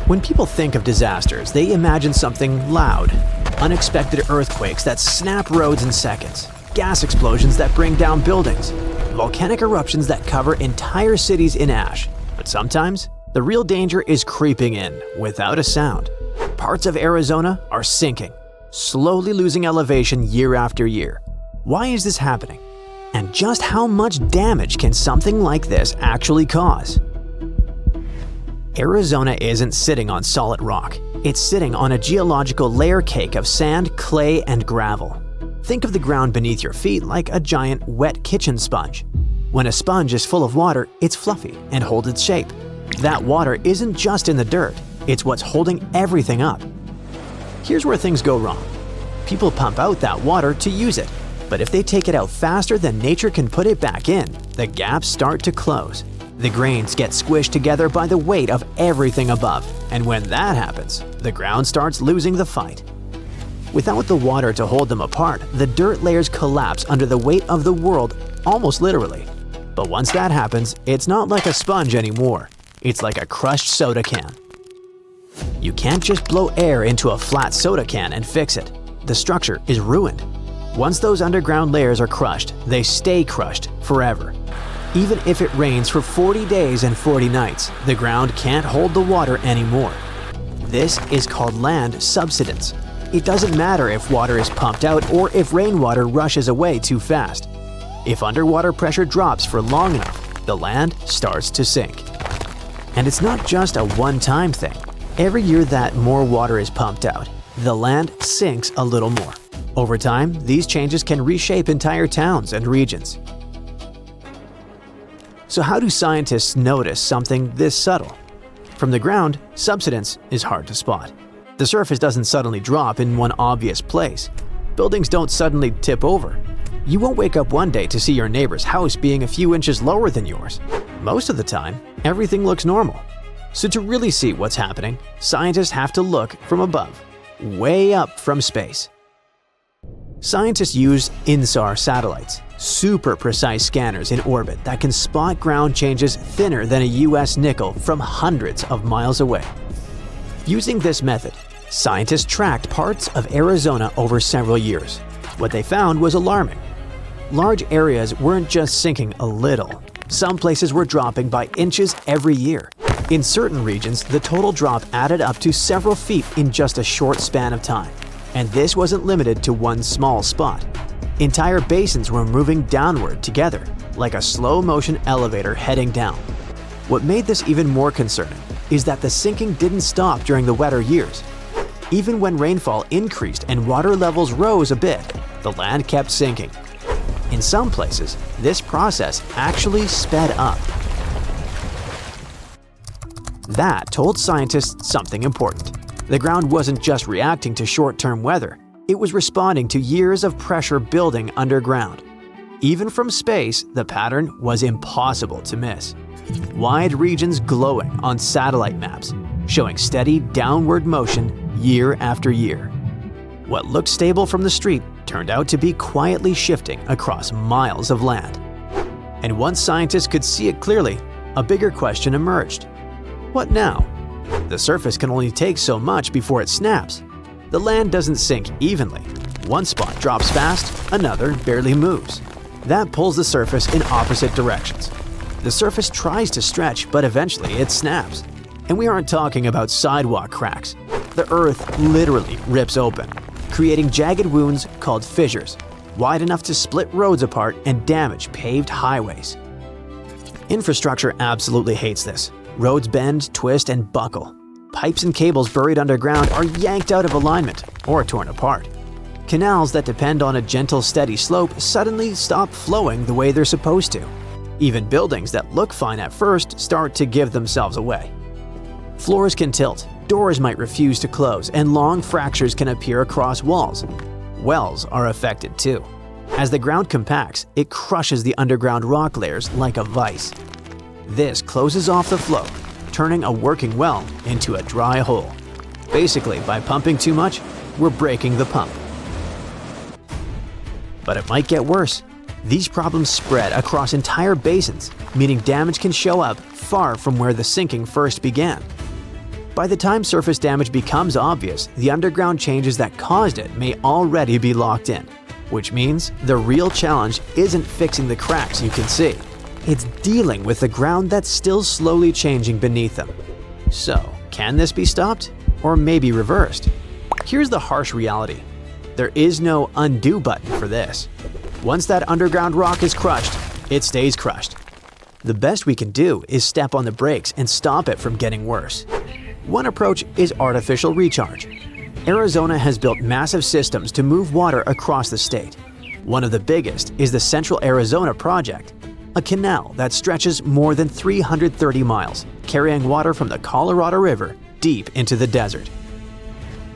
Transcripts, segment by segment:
When people think of disasters, they imagine something loud. Unexpected earthquakes that snap roads in seconds, gas explosions that bring down buildings, volcanic eruptions that cover entire cities in ash. But sometimes, the real danger is creeping in without a sound. Parts of Arizona are sinking, slowly losing elevation year after year. Why is this happening? And just how much damage can something like this actually cause? Arizona isn't sitting on solid rock. It's sitting on a geological layer cake of sand, clay, and gravel. Think of the ground beneath your feet like a giant wet kitchen sponge. When a sponge is full of water, it's fluffy and holds its shape. That water isn't just in the dirt, it's what's holding everything up. Here's where things go wrong. People pump out that water to use it, but if they take it out faster than nature can put it back in, the gaps start to close. The grains get squished together by the weight of everything above, and when that happens, the ground starts losing the fight. Without the water to hold them apart, the dirt layers collapse under the weight of the world, almost literally. But once that happens, it's not like a sponge anymore. It's like a crushed soda can. You can't just blow air into a flat soda can and fix it. The structure is ruined. Once those underground layers are crushed, they stay crushed forever. Even if it rains for 40 days and 40 nights, the ground can't hold the water anymore. This is called land subsidence. It doesn't matter if water is pumped out or if rainwater rushes away too fast. If underwater pressure drops for long enough, the land starts to sink. And it's not just a one-time thing. Every year that more water is pumped out, the land sinks a little more. Over time, these changes can reshape entire towns and regions. So how do scientists notice something this subtle? From the ground, subsidence is hard to spot. The surface doesn't suddenly drop in one obvious place. Buildings don't suddenly tip over. You won't wake up one day to see your neighbor's house being a few inches lower than yours. Most of the time, everything looks normal. So to really see what's happening, scientists have to look from above, way up from space. Scientists use INSAR satellites, super precise scanners in orbit that can spot ground changes thinner than a US nickel from hundreds of miles away. Using this method, scientists tracked parts of Arizona over several years. What they found was alarming. Large areas weren't just sinking a little. Some places were dropping by inches every year. In certain regions, the total drop added up to several feet in just a short span of time. And this wasn't limited to one small spot. Entire basins were moving downward together, like a slow-motion elevator heading down. What made this even more concerning is that the sinking didn't stop during the wetter years. Even when rainfall increased and water levels rose a bit, the land kept sinking. In some places, this process actually sped up. That told scientists something important. The ground wasn't just reacting to short-term weather, it was responding to years of pressure building underground. Even from space, the pattern was impossible to miss. Wide regions glowing on satellite maps, showing steady downward motion year after year. What looked stable from the street turned out to be quietly shifting across miles of land. And once scientists could see it clearly, a bigger question emerged. What now? The surface can only take so much before it snaps. The land doesn't sink evenly. One spot drops fast, another barely moves. That pulls the surface in opposite directions. The surface tries to stretch, but eventually it snaps. And we aren't talking about sidewalk cracks. The earth literally rips open, creating jagged wounds called fissures, wide enough to split roads apart and damage paved highways. Infrastructure absolutely hates this. Roads bend, twist, and buckle. Pipes and cables buried underground are yanked out of alignment or torn apart. Canals that depend on a gentle, steady slope suddenly stop flowing the way they're supposed to. Even buildings that look fine at first start to give themselves away. Floors can tilt, doors might refuse to close, and long fractures can appear across walls. Wells are affected too. As the ground compacts, it crushes the underground rock layers like a vise. This closes off the flow, turning a working well into a dry hole. Basically, by pumping too much, we're breaking the pump. But it might get worse. These problems spread across entire basins, meaning damage can show up far from where the sinking first began. By the time surface damage becomes obvious, the underground changes that caused it may already be locked in, which means the real challenge isn't fixing the cracks you can see. It's dealing with the ground that's still slowly changing beneath them. So, can this be stopped? Or maybe reversed? Here's the harsh reality. There is no undo button for this. Once that underground rock is crushed, it stays crushed. The best we can do is step on the brakes and stop it from getting worse. One approach is artificial recharge. Arizona has built massive systems to move water across the state. One of the biggest is the Central Arizona Project, a canal that stretches more than 330 miles, carrying water from the Colorado River deep into the desert.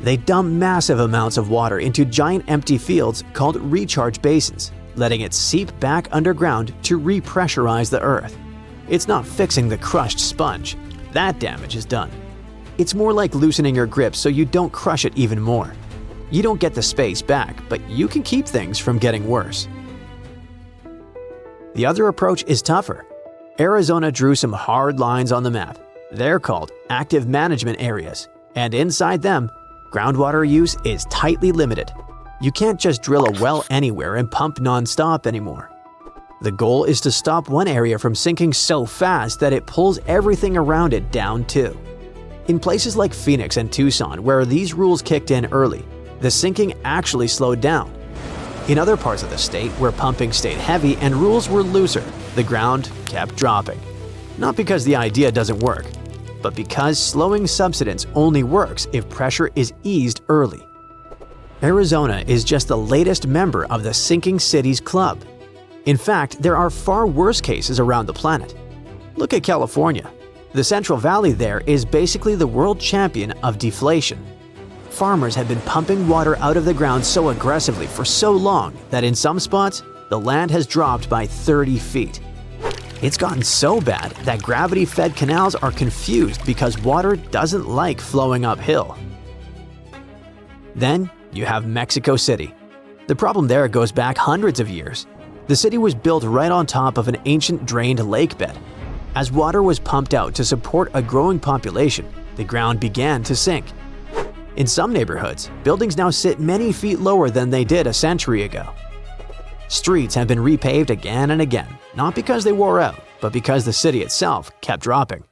They dump massive amounts of water into giant empty fields called recharge basins, letting it seep back underground to repressurize the earth. It's not fixing the crushed sponge. That damage is done. It's more like loosening your grip so you don't crush it even more. You don't get the space back, but you can keep things from getting worse. The other approach is tougher. Arizona drew some hard lines on the map. They're called active management areas, and inside them, groundwater use is tightly limited. You can't just drill a well anywhere and pump non-stop anymore. The goal is to stop one area from sinking so fast that it pulls everything around it down too. In places like Phoenix and Tucson, where these rules kicked in early, the sinking actually slowed down. In other parts of the state, where pumping stayed heavy and rules were looser, the ground kept dropping. Not because the idea doesn't work, but because slowing subsidence only works if pressure is eased early. Arizona is just the latest member of the Sinking Cities Club. In fact, there are far worse cases around the planet. Look at California. The Central Valley there is basically the world champion of deflation. Farmers have been pumping water out of the ground so aggressively for so long that in some spots, the land has dropped by 30 feet. It's gotten so bad that gravity-fed canals are confused because water doesn't like flowing uphill. Then you have Mexico City. The problem there goes back hundreds of years. The city was built right on top of an ancient drained lake bed. As water was pumped out to support a growing population, the ground began to sink. In some neighborhoods, buildings now sit many feet lower than they did a century ago. Streets have been repaved again and again, not because they wore out, but because the city itself kept dropping.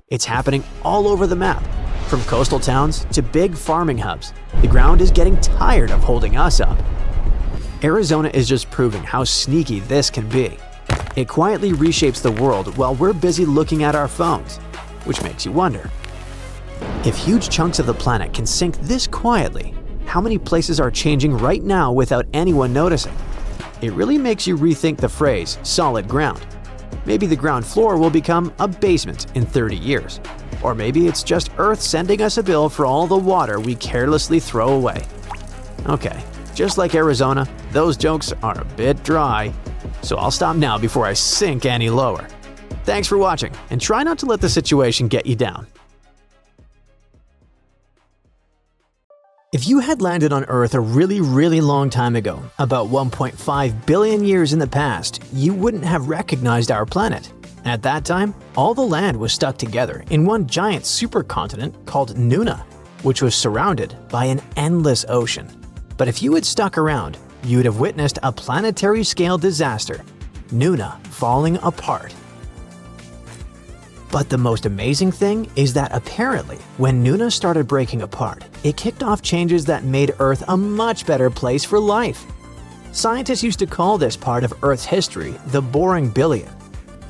It's happening all over the map, from coastal towns to big farming hubs. The ground is getting tired of holding us up. Arizona is just proving how sneaky this can be. It quietly reshapes the world while we're busy looking at our phones, which makes you wonder. If huge chunks of the planet can sink this quietly, how many places are changing right now without anyone noticing? It really makes you rethink the phrase solid ground. Maybe the ground floor will become a basement in 30 years. Or maybe it's just Earth sending us a bill for all the water we carelessly throw away. Okay, just like Arizona, those jokes are a bit dry. So I'll stop now before I sink any lower. Thanks for watching, and try not to let the situation get you down. If you had landed on Earth a really long time ago, about 1.5 billion years in the past, you wouldn't have recognized our planet. At that time, all the land was stuck together in one giant supercontinent called Nuna, which was surrounded by an endless ocean. But if you had stuck around, you'd have witnessed a planetary-scale disaster, Nuna falling apart. But the most amazing thing is that apparently, when Nuna started breaking apart, it kicked off changes that made Earth a much better place for life. Scientists used to call this part of Earth's history the boring billion.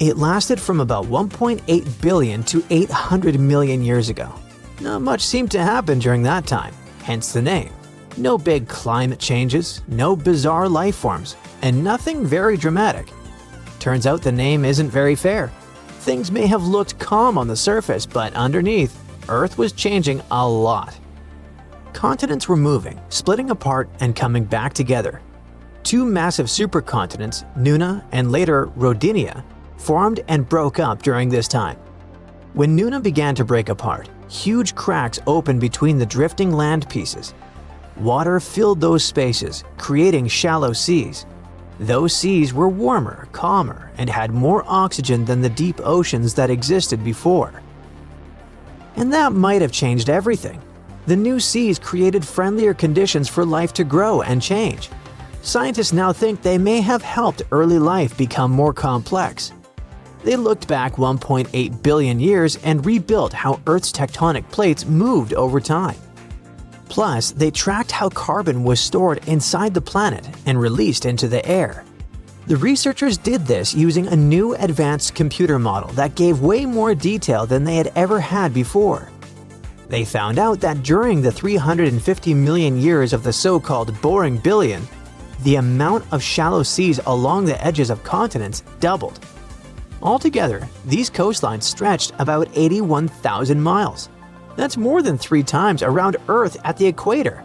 It lasted from about 1.8 billion to 800 million years ago. Not much seemed to happen during that time, hence the name. No big climate changes, no bizarre life forms, and nothing very dramatic. Turns out the name isn't very fair. Things may have looked calm on the surface, but underneath, Earth was changing a lot. Continents were moving, splitting apart and coming back together. Two massive supercontinents, Nuna and later Rodinia, formed and broke up during this time. When Nuna began to break apart, huge cracks opened between the drifting land pieces. Water filled those spaces, creating shallow seas. Those seas were warmer, calmer, and had more oxygen than the deep oceans that existed before. And that might have changed everything. The new seas created friendlier conditions for life to grow and change. Scientists now think they may have helped early life become more complex. They looked back 1.8 billion years and rebuilt how Earth's tectonic plates moved over time. Plus, they tracked how carbon was stored inside the planet and released into the air. The researchers did this using a new advanced computer model that gave way more detail than they had ever had before. They found out that during the 350 million years of the so-called boring billion, the amount of shallow seas along the edges of continents doubled. Altogether, these coastlines stretched about 81,000 miles. That's more than 3 times around Earth at the equator.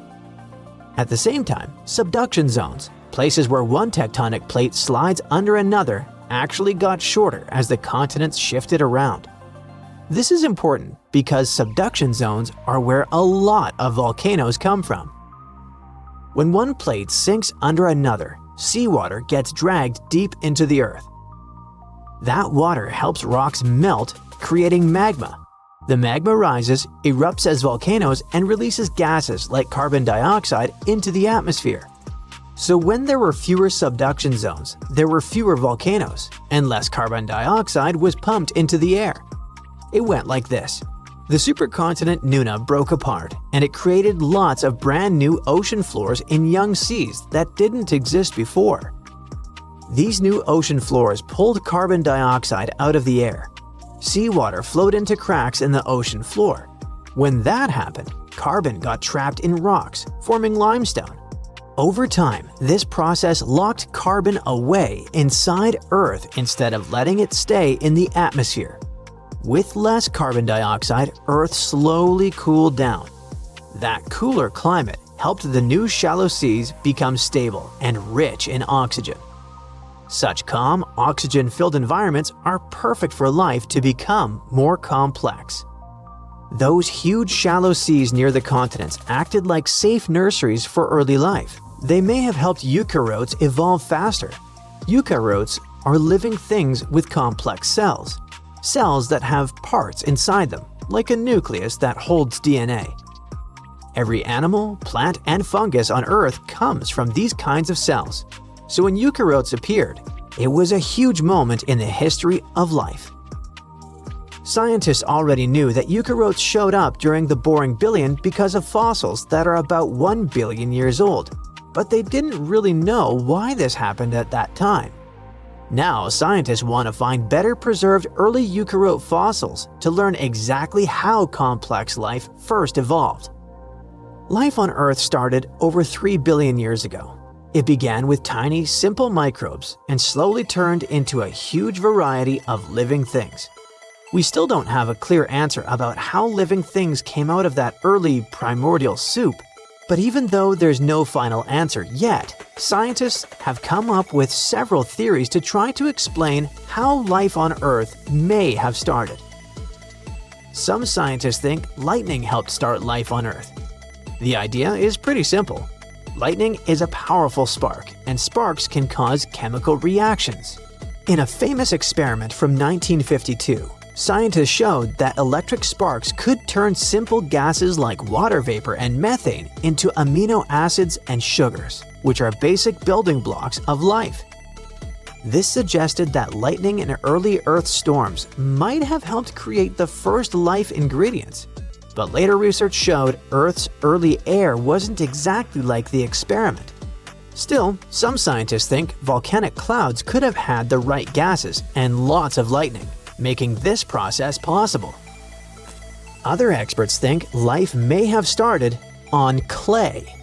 At the same time, subduction zones, places where one tectonic plate slides under another, actually got shorter as the continents shifted around. This is important because subduction zones are where a lot of volcanoes come from. When one plate sinks under another, seawater gets dragged deep into the Earth. That water helps rocks melt, creating magma. The magma rises, erupts as volcanoes, and releases gases like carbon dioxide into the atmosphere. So when there were fewer subduction zones, there were fewer volcanoes, and less carbon dioxide was pumped into the air. It went like this. The supercontinent Nuna broke apart, and it created lots of brand new ocean floors in young seas that didn't exist before. These new ocean floors pulled carbon dioxide out of the air. Seawater flowed into cracks in the ocean floor. When that happened, carbon got trapped in rocks, forming limestone. Over time, this process locked carbon away inside Earth instead of letting it stay in the atmosphere. With less carbon dioxide, Earth slowly cooled down. That cooler climate helped the new shallow seas become stable and rich in oxygen. Such calm, oxygen-filled environments are perfect for life to become more complex. Those huge shallow seas near the continents acted like safe nurseries for early life. They may have helped eukaryotes evolve faster. Eukaryotes are living things with complex cells. Cells that have parts inside them, like a nucleus that holds DNA. Every animal, plant, and fungus on Earth comes from these kinds of cells. So when eukaryotes appeared, it was a huge moment in the history of life. Scientists already knew that eukaryotes showed up during the boring billion because of fossils that are about 1 billion years old, but they didn't really know why this happened at that time. Now, scientists want to find better preserved early eukaryote fossils to learn exactly how complex life first evolved. Life on Earth started over 3 billion years ago. It began with tiny, simple microbes and slowly turned into a huge variety of living things. We still don't have a clear answer about how living things came out of that early primordial soup, but even though there's no final answer yet, scientists have come up with several theories to try to explain how life on Earth may have started. Some scientists think lightning helped start life on Earth. The idea is pretty simple. Lightning is a powerful spark, and sparks can cause chemical reactions. In a famous experiment from 1952, scientists showed that electric sparks could turn simple gases like water vapor and methane into amino acids and sugars, which are basic building blocks of life. This suggested that lightning in early Earth storms might have helped create the first life ingredients. But later research showed Earth's early air wasn't exactly like the experiment. Still, some scientists think volcanic clouds could have had the right gases and lots of lightning, making this process possible. Other experts think life may have started on clay.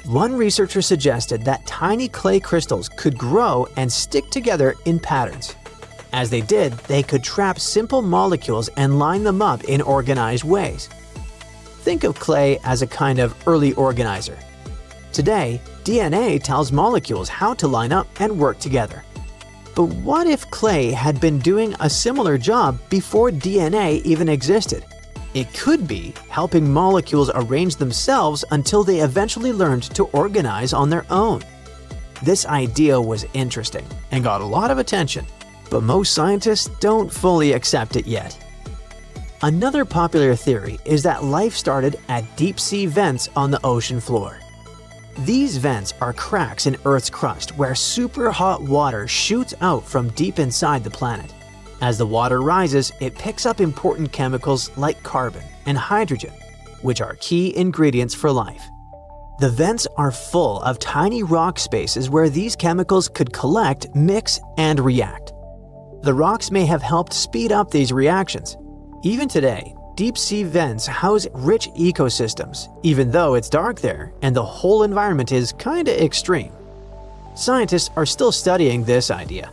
One researcher suggested that tiny clay crystals could grow and stick together in patterns. As they did, they could trap simple molecules and line them up in organized ways. Think of clay as a kind of early organizer. Today, DNA tells molecules how to line up and work together. But what if clay had been doing a similar job before DNA even existed? It could be helping molecules arrange themselves until they eventually learned to organize on their own. This idea was interesting and got a lot of attention, but most scientists don't fully accept it yet. Another popular theory is that life started at deep-sea vents on the ocean floor. These vents are cracks in Earth's crust where super hot water shoots out from deep inside the planet. As the water rises, it picks up important chemicals like carbon and hydrogen, which are key ingredients for life. The vents are full of tiny rock spaces where these chemicals could collect, mix, and react. The rocks may have helped speed up these reactions. Even today, deep-sea vents house rich ecosystems, even though it's dark there and the whole environment is kinda extreme. Scientists are still studying this idea.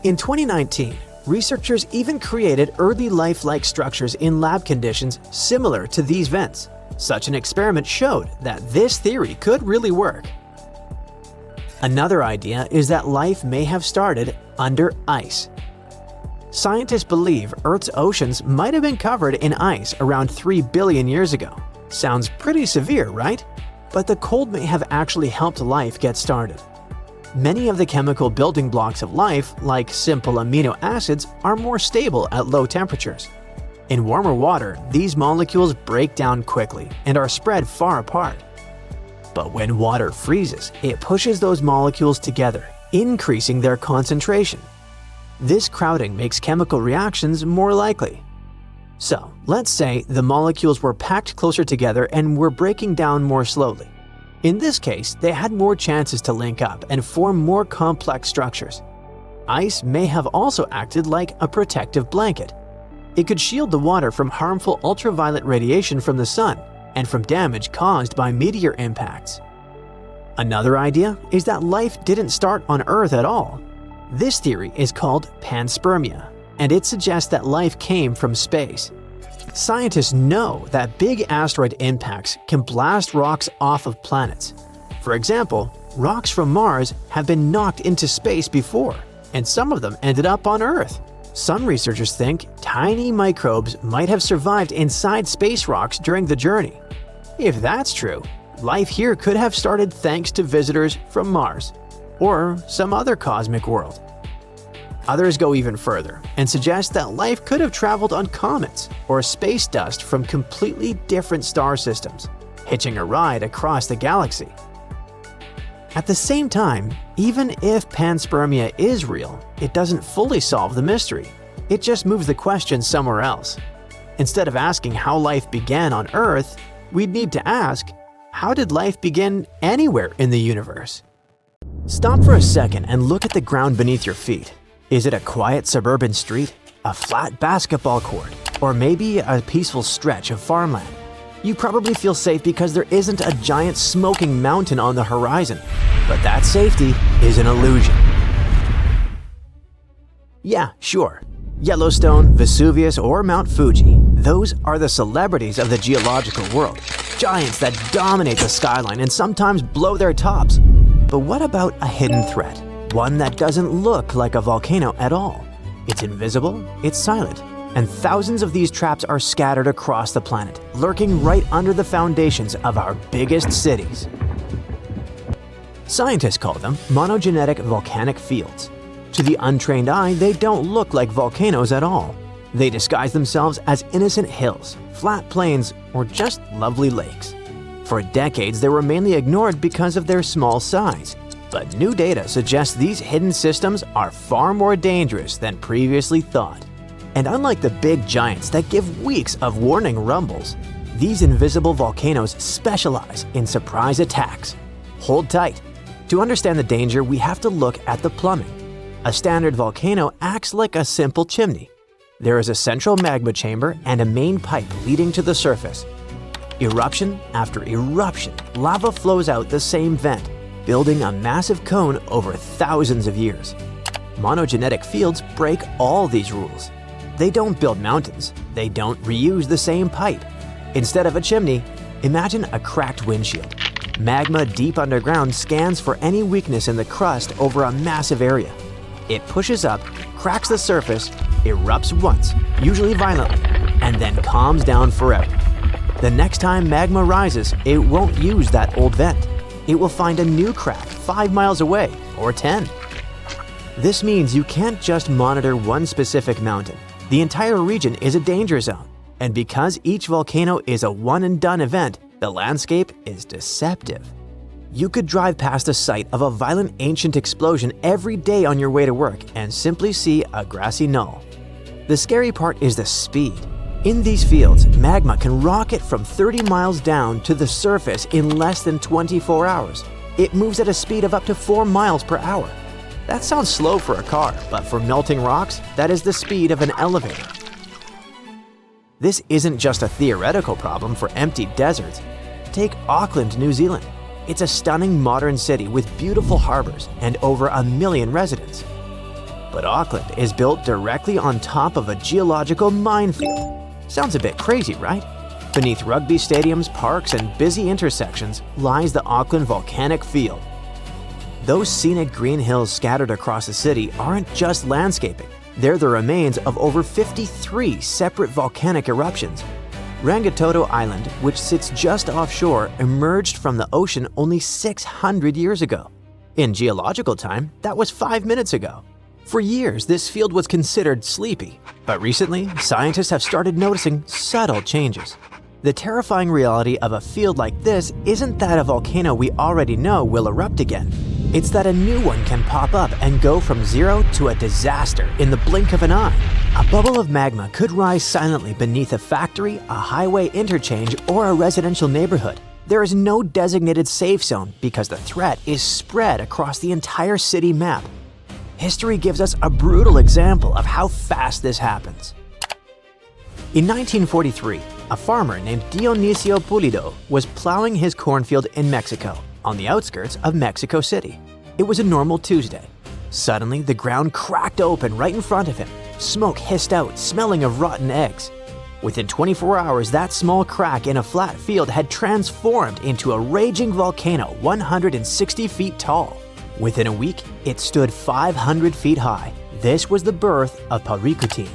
In 2019, researchers even created early life-like structures in lab conditions similar to these vents. Such an experiment showed that this theory could really work. Another idea is that life may have started under ice. Scientists believe Earth's oceans might have been covered in ice around 3 billion years ago. Sounds pretty severe, right? But the cold may have actually helped life get started. Many of the chemical building blocks of life, like simple amino acids, are more stable at low temperatures. In warmer water, these molecules break down quickly and are spread far apart. But when water freezes, it pushes those molecules together, increasing their concentration. This crowding makes chemical reactions more likely. So, let's say the molecules were packed closer together and were breaking down more slowly. In this case, they had more chances to link up and form more complex structures. Ice may have also acted like a protective blanket. It could shield the water from harmful ultraviolet radiation from the sun and from damage caused by meteor impacts. Another idea is that life didn't start on Earth at all. This theory is called panspermia, and it suggests that life came from space. Scientists know that big asteroid impacts can blast rocks off of planets. For example, rocks from Mars have been knocked into space before, and some of them ended up on Earth. Some researchers think tiny microbes might have survived inside space rocks during the journey. If that's true, life here could have started thanks to visitors from Mars or some other cosmic world. Others go even further and suggest that life could have traveled on comets or space dust from completely different star systems, hitching a ride across the galaxy. At the same time, even if panspermia is real, it doesn't fully solve the mystery. It just moves the question somewhere else. Instead of asking how life began on Earth, we'd need to ask, how did life begin anywhere in the universe? Stop for a second and look at the ground beneath your feet. Is it a quiet suburban street, a flat basketball court, or maybe a peaceful stretch of farmland? You probably feel safe because there isn't a giant smoking mountain on the horizon, but that safety is an illusion. Yeah, sure. Yellowstone, Vesuvius, or Mount Fuji, those are the celebrities of the geological world. Giants that dominate the skyline and sometimes blow their tops. But what about a hidden threat? One that doesn't look like a volcano at all. It's invisible, it's silent, and thousands of these traps are scattered across the planet, lurking right under the foundations of our biggest cities. Scientists call them monogenetic volcanic fields. To the untrained eye, they don't look like volcanoes at all. They disguise themselves as innocent hills, flat plains, or just lovely lakes. For decades, they were mainly ignored because of their small size. But new data suggests these hidden systems are far more dangerous than previously thought. And unlike the big giants that give weeks of warning rumbles, these invisible volcanoes specialize in surprise attacks. Hold tight. To understand the danger, we have to look at the plumbing. A standard volcano acts like a simple chimney. There is a central magma chamber and a main pipe leading to the surface. Eruption after eruption, lava flows out the same vent, building a massive cone over thousands of years. Monogenetic fields break all these rules. They don't build mountains. They don't reuse the same pipe. Instead of a chimney, imagine a cracked windshield. Magma deep underground scans for any weakness in the crust over a massive area. It pushes up, cracks the surface, erupts once, usually violently, and then calms down forever. The next time magma rises, it won't use that old vent. It will find a new crack 5 miles away, or 10. This means you can't just monitor one specific mountain. The entire region is a danger zone. And because each volcano is a one-and-done event, the landscape is deceptive. You could drive past a site of a violent ancient explosion every day on your way to work and simply see a grassy knoll. The scary part is the speed. In these fields, magma can rocket from 30 miles down to the surface in less than 24 hours. It moves at a speed of up to 4 miles per hour. That sounds slow for a car, but for melting rocks, that is the speed of an elevator. This isn't just a theoretical problem for empty deserts. Take Auckland, New Zealand. It's a stunning modern city with beautiful harbors and over 1 million residents. But Auckland is built directly on top of a geological minefield. Sounds a bit crazy, right? Beneath rugby stadiums, parks, and busy intersections lies the Auckland Volcanic Field. Those scenic green hills scattered across the city aren't just landscaping. They're the remains of over 53 separate volcanic eruptions. Rangitoto Island, which sits just offshore, emerged from the ocean only 600 years ago. In geological time, that was 5 minutes ago. For years, this field was considered sleepy, but recently, scientists have started noticing subtle changes. The terrifying reality of a field like this isn't that a volcano we already know will erupt again. It's that a new one can pop up and go from zero to a disaster in the blink of an eye. A bubble of magma could rise silently beneath a factory, a highway interchange, or a residential neighborhood. There is no designated safe zone because the threat is spread across the entire city map. History gives us a brutal example of how fast this happens. In 1943, a farmer named Dionisio Pulido was plowing his cornfield in Mexico, on the outskirts of Mexico City. It was a normal Tuesday. Suddenly, the ground cracked open right in front of him. Smoke hissed out, smelling of rotten eggs. Within 24 hours, that small crack in a flat field had transformed into a raging volcano 160 feet tall. Within a week, it stood 500 feet high. This was the birth of Paricutin.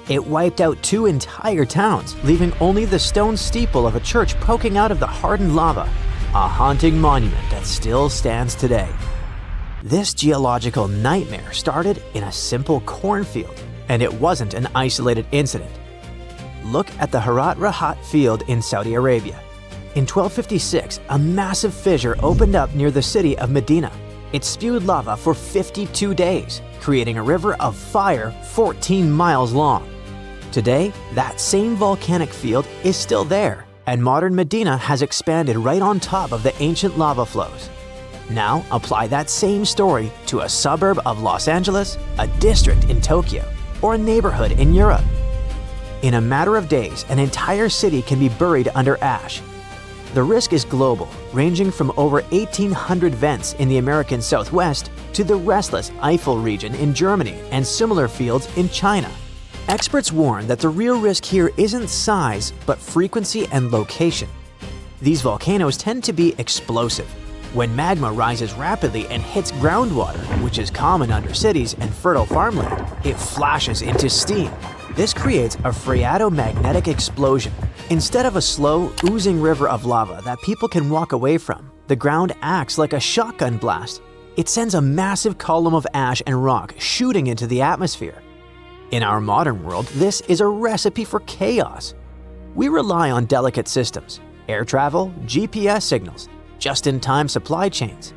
It wiped out 2 entire towns, leaving only the stone steeple of a church poking out of the hardened lava, a haunting monument that still stands today. This geological nightmare started in a simple cornfield, and it wasn't an isolated incident. Look at the Harat Rahat field in Saudi Arabia. In 1256, a massive fissure opened up near the city of Medina. It spewed lava for 52 days, creating a river of fire 14 miles long. Today, that same volcanic field is still there, and modern Medina has expanded right on top of the ancient lava flows. Now, apply that same story to a suburb of Los Angeles, a district in Tokyo, or a neighborhood in Europe. In a matter of days, an entire city can be buried under ash. The risk is global, ranging from over 1,800 vents in the American Southwest to the restless Eifel region in Germany and similar fields in China. Experts warn that the real risk here isn't size, but frequency and location. These volcanoes tend to be explosive. When magma rises rapidly and hits groundwater, which is common under cities and fertile farmland, it flashes into steam. This creates a phreatomagnetic explosion. Instead of a slow, oozing river of lava that people can walk away from, the ground acts like a shotgun blast. It sends a massive column of ash and rock shooting into the atmosphere. In our modern world, this is a recipe for chaos. We rely on delicate systems, air travel, GPS signals, just-in-time supply chains.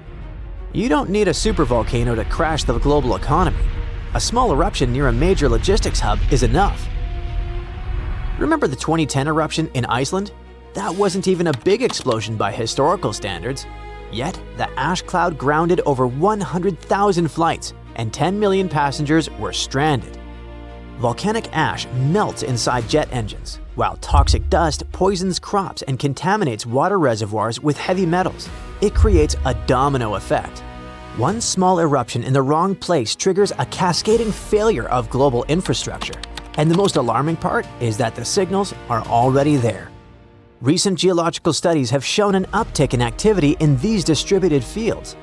You don't need a supervolcano to crash the global economy. A small eruption near a major logistics hub is enough. Remember the 2010 eruption in Iceland? That wasn't even a big explosion by historical standards. Yet, the ash cloud grounded over 100,000 flights, and 10 million passengers were stranded. Volcanic ash melts inside jet engines, while toxic dust poisons crops and contaminates water reservoirs with heavy metals. It creates a domino effect. One small eruption in the wrong place triggers a cascading failure of global infrastructure. And the most alarming part is that the signals are already there. Recent geological studies have shown an uptick in activity in these distributed fields.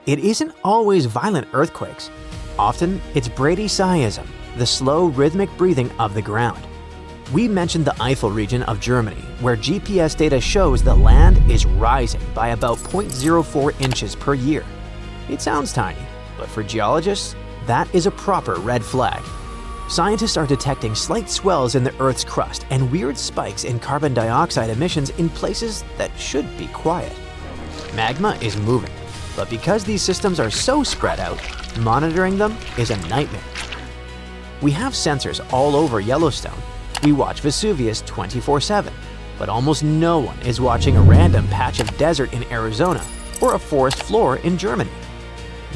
It isn't always violent earthquakes. Often, it's bradyseism, the slow rhythmic breathing of the ground. We mentioned the Eifel region of Germany, where GPS data shows the land is rising by about 0.04 inches per year. It sounds tiny, but for geologists, that is a proper red flag. Scientists are detecting slight swells in the Earth's crust and weird spikes in carbon dioxide emissions in places that should be quiet. Magma is moving, but because these systems are so spread out, monitoring them is a nightmare. We have sensors all over Yellowstone. We watch Vesuvius 24/7, but almost no one is watching a random patch of desert in Arizona or a forest floor in Germany.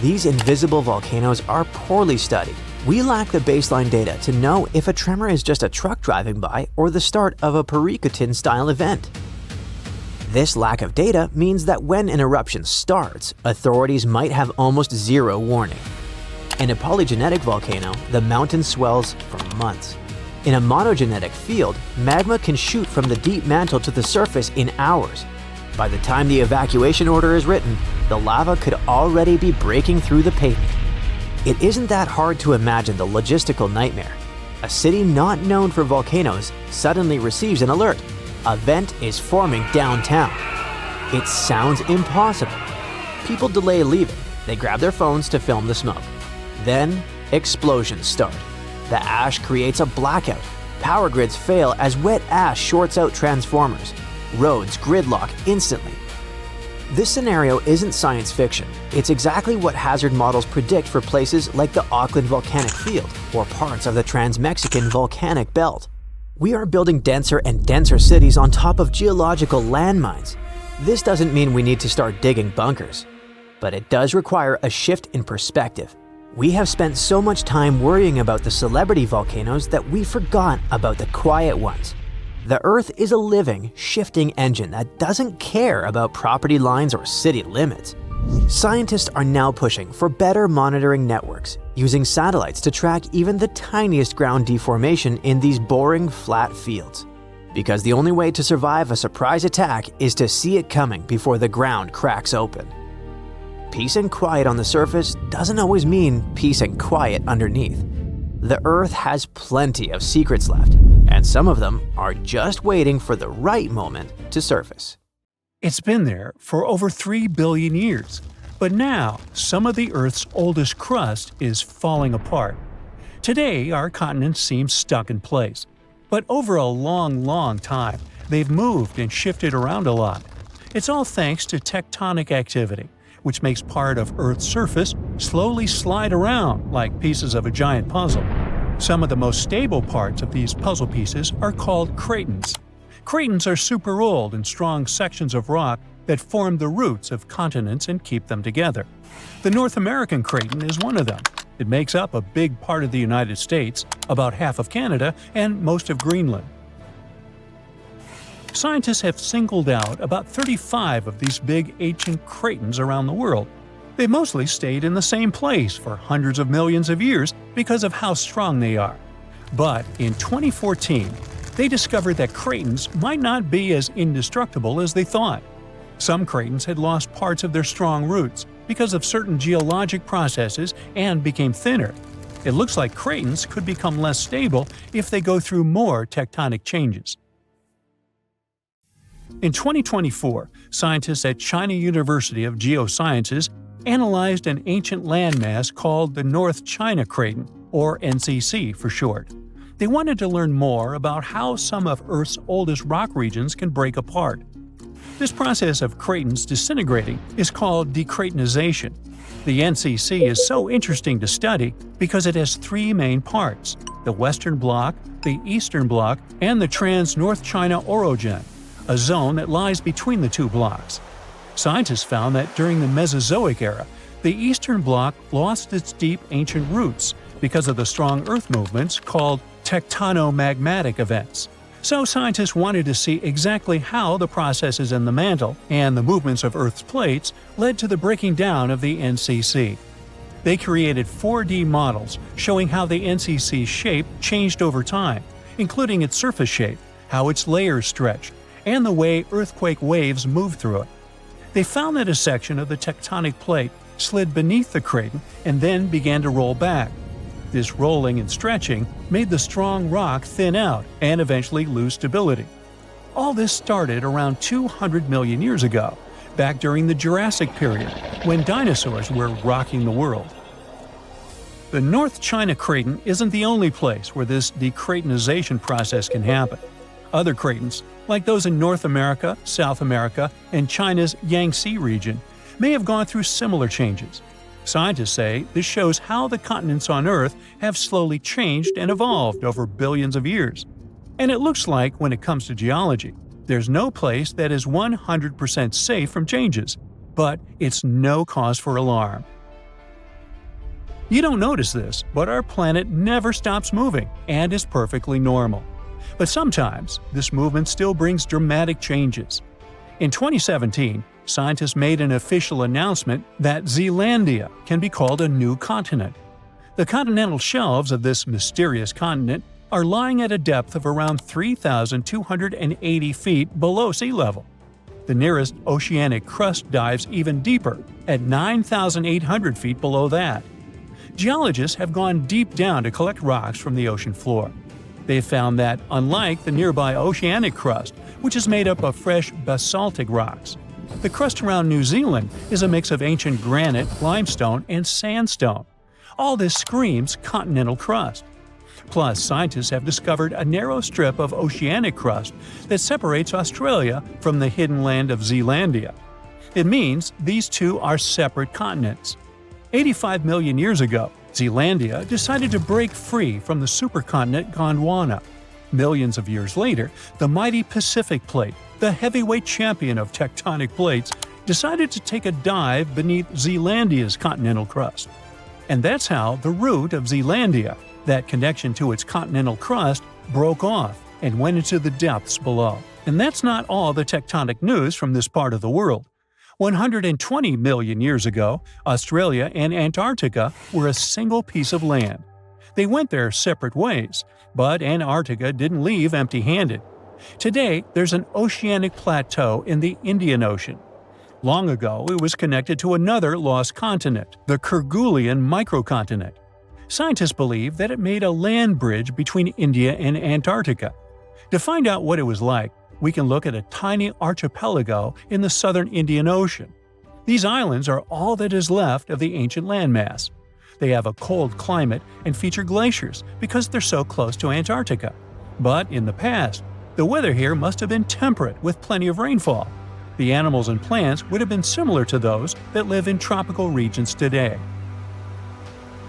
These invisible volcanoes are poorly studied. We lack the baseline data to know if a tremor is just a truck driving by or the start of a Pericotine-style event. This lack of data means that when an eruption starts, authorities might have almost zero warning. In a polygenetic volcano, the mountain swells for months. In a monogenetic field, magma can shoot from the deep mantle to the surface in hours. By the time the evacuation order is written, the lava could already be breaking through the pavement. It isn't that hard to imagine the logistical nightmare. A city not known for volcanoes suddenly receives an alert. A vent is forming downtown. It sounds impossible. People delay leaving. They grab their phones to film the smoke. Then, explosions start. The ash creates a blackout. Power grids fail as wet ash shorts out transformers. Roads gridlock instantly. This scenario isn't science fiction. It's exactly what hazard models predict for places like the Auckland Volcanic Field or parts of the Trans-Mexican Volcanic Belt. We are building denser and denser cities on top of geological landmines. This doesn't mean we need to start digging bunkers, but it does require a shift in perspective. We have spent so much time worrying about the celebrity volcanoes that we forgot about the quiet ones. The Earth is a living, shifting engine that doesn't care about property lines or city limits. Scientists are now pushing for better monitoring networks, using satellites to track even the tiniest ground deformation in these boring, flat fields. Because the only way to survive a surprise attack is to see it coming before the ground cracks open. Peace and quiet on the surface doesn't always mean peace and quiet underneath. The Earth has plenty of secrets left, and some of them are just waiting for the right moment to surface. It's been there for over 3 billion years, but now some of the Earth's oldest crust is falling apart. Today, our continents seem stuck in place, but over a long time, they've moved and shifted around a lot. It's all thanks to tectonic activity, which makes part of Earth's surface slowly slide around like pieces of a giant puzzle. Some of the most stable parts of these puzzle pieces are called cratons. Cratons are super old and strong sections of rock that form the roots of continents and keep them together. The North American craton is one of them. It makes up a big part of the United States, about half of Canada, and most of Greenland. Scientists have singled out about 35 of these big ancient cratons around the world. They mostly stayed in the same place for hundreds of millions of years because of how strong they are. But in 2014, they discovered that cratons might not be as indestructible as they thought. Some cratons had lost parts of their strong roots because of certain geologic processes and became thinner. It looks like cratons could become less stable if they go through more tectonic changes. In 2024, scientists at China University of Geosciences analyzed an ancient landmass called the North China Craton, or NCC for short. They wanted to learn more about how some of Earth's oldest rock regions can break apart. This process of cratons disintegrating is called decratonization. The NCC is so interesting to study because it has three main parts: the Western Bloc, the Eastern Bloc, and the Trans-North China Orogen, a zone that lies between the two blocks. Scientists found that during the Mesozoic era, the Eastern Bloc lost its deep ancient roots because of the strong Earth movements called tectonomagmatic events. So scientists wanted to see exactly how the processes in the mantle and the movements of Earth's plates led to the breaking down of the NCC. They created 4D models showing how the NCC's shape changed over time, including its surface shape, how its layers stretched, and the way earthquake waves moved through it. They found that a section of the tectonic plate slid beneath the craton and then began to roll back. This rolling and stretching made the strong rock thin out and eventually lose stability. All this started around 200 million years ago, back during the Jurassic period, when dinosaurs were rocking the world. The North China Craton isn't the only place where this decratonization process can happen. Other cratons, like those in North America, South America, and China's Yangtze region, may have gone through similar changes. Scientists say this shows how the continents on Earth have slowly changed and evolved over billions of years. And it looks like, when it comes to geology, there's no place that is 100% safe from changes, but it's no cause for alarm. You don't notice this, but our planet never stops moving and is perfectly normal. But sometimes, this movement still brings dramatic changes. In 2017, scientists made an official announcement that Zealandia can be called a new continent. The continental shelves of this mysterious continent are lying at a depth of around 3,280 feet below sea level. The nearest oceanic crust dives even deeper, at 9,800 feet below that. Geologists have gone deep down to collect rocks from the ocean floor. They've found that, unlike the nearby oceanic crust, which is made up of fresh basaltic rocks, the crust around New Zealand is a mix of ancient granite, limestone, and sandstone. All this screams continental crust. Plus, scientists have discovered a narrow strip of oceanic crust that separates Australia from the hidden land of Zealandia. It means these two are separate continents. 85 million years ago, Zealandia decided to break free from the supercontinent Gondwana. Millions of years later, the mighty Pacific Plate, the heavyweight champion of tectonic plates, decided to take a dive beneath Zealandia's continental crust. And that's how the root of Zealandia, that connection to its continental crust, broke off and went into the depths below. And that's not all the tectonic news from this part of the world. 120 million years ago, Australia and Antarctica were a single piece of land. They went their separate ways, but Antarctica didn't leave empty-handed. Today, there's an oceanic plateau in the Indian Ocean. Long ago, it was connected to another lost continent, the Kerguelen microcontinent. Scientists believe that it made a land bridge between India and Antarctica. To find out what it was like, we can look at a tiny archipelago in the southern Indian Ocean. These islands are all that is left of the ancient landmass. They have a cold climate and feature glaciers because they're so close to Antarctica. But in the past, the weather here must have been temperate with plenty of rainfall. The animals and plants would have been similar to those that live in tropical regions today.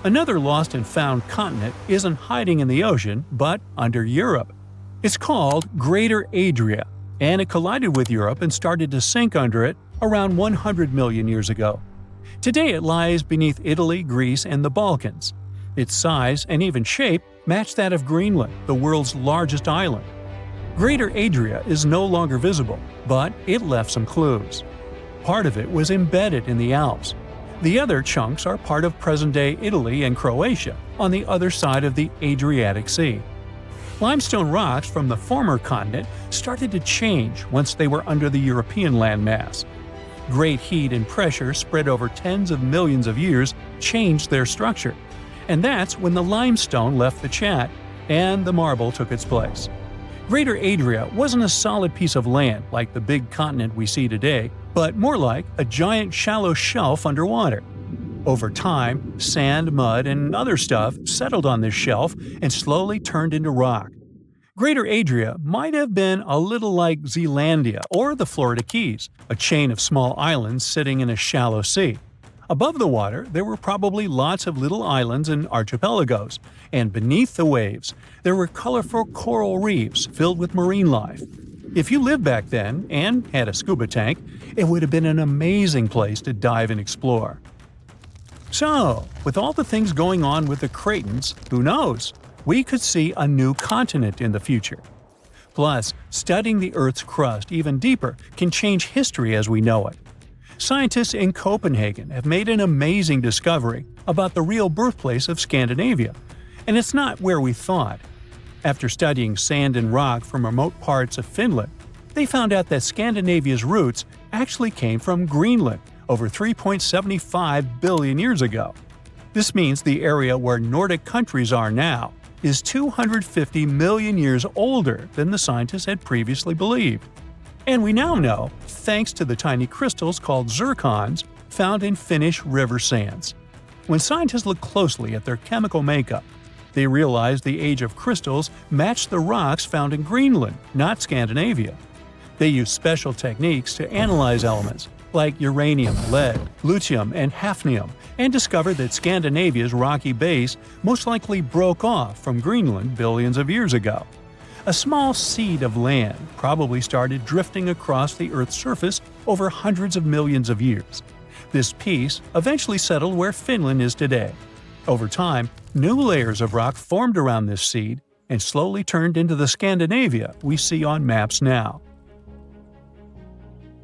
Another lost and found continent isn't hiding in the ocean, but under Europe. It's called Greater Adria, and it collided with Europe and started to sink under it around 100 million years ago. Today it lies beneath Italy, Greece, and the Balkans. Its size and even shape match that of Greenland, the world's largest island. Greater Adria is no longer visible, but it left some clues. Part of it was embedded in the Alps. The other chunks are part of present-day Italy and Croatia, on the other side of the Adriatic Sea. Limestone rocks from the former continent started to change once they were under the European landmass. Great heat and pressure spread over tens of millions of years changed their structure. And that's when the limestone left the chat and the marble took its place. Greater Adria wasn't a solid piece of land like the big continent we see today, but more like a giant shallow shelf underwater. Over time, sand, mud, and other stuff settled on this shelf and slowly turned into rock. Greater Adria might have been a little like Zealandia or the Florida Keys, a chain of small islands sitting in a shallow sea. Above the water, there were probably lots of little islands and archipelagos, and beneath the waves, there were colorful coral reefs filled with marine life. If you lived back then and had a scuba tank, it would have been an amazing place to dive and explore. So, with all the things going on with the cratons, who knows? We could see a new continent in the future. Plus, studying the Earth's crust even deeper can change history as we know it. Scientists in Copenhagen have made an amazing discovery about the real birthplace of Scandinavia, and it's not where we thought. After studying sand and rock from remote parts of Finland, they found out that Scandinavia's roots actually came from Greenland over 3.75 billion years ago. This means the area where Nordic countries are now is 250 million years older than the scientists had previously believed. And we now know, thanks to the tiny crystals called zircons found in Finnish river sands. When scientists looked closely at their chemical makeup, they realized the age of crystals matched the rocks found in Greenland, not Scandinavia. They used special techniques to analyze elements like uranium, lead, lutetium, and hafnium, and discovered that Scandinavia's rocky base most likely broke off from Greenland billions of years ago. A small seed of land probably started drifting across the Earth's surface over hundreds of millions of years. This piece eventually settled where Finland is today. Over time, new layers of rock formed around this seed and slowly turned into the Scandinavia we see on maps now.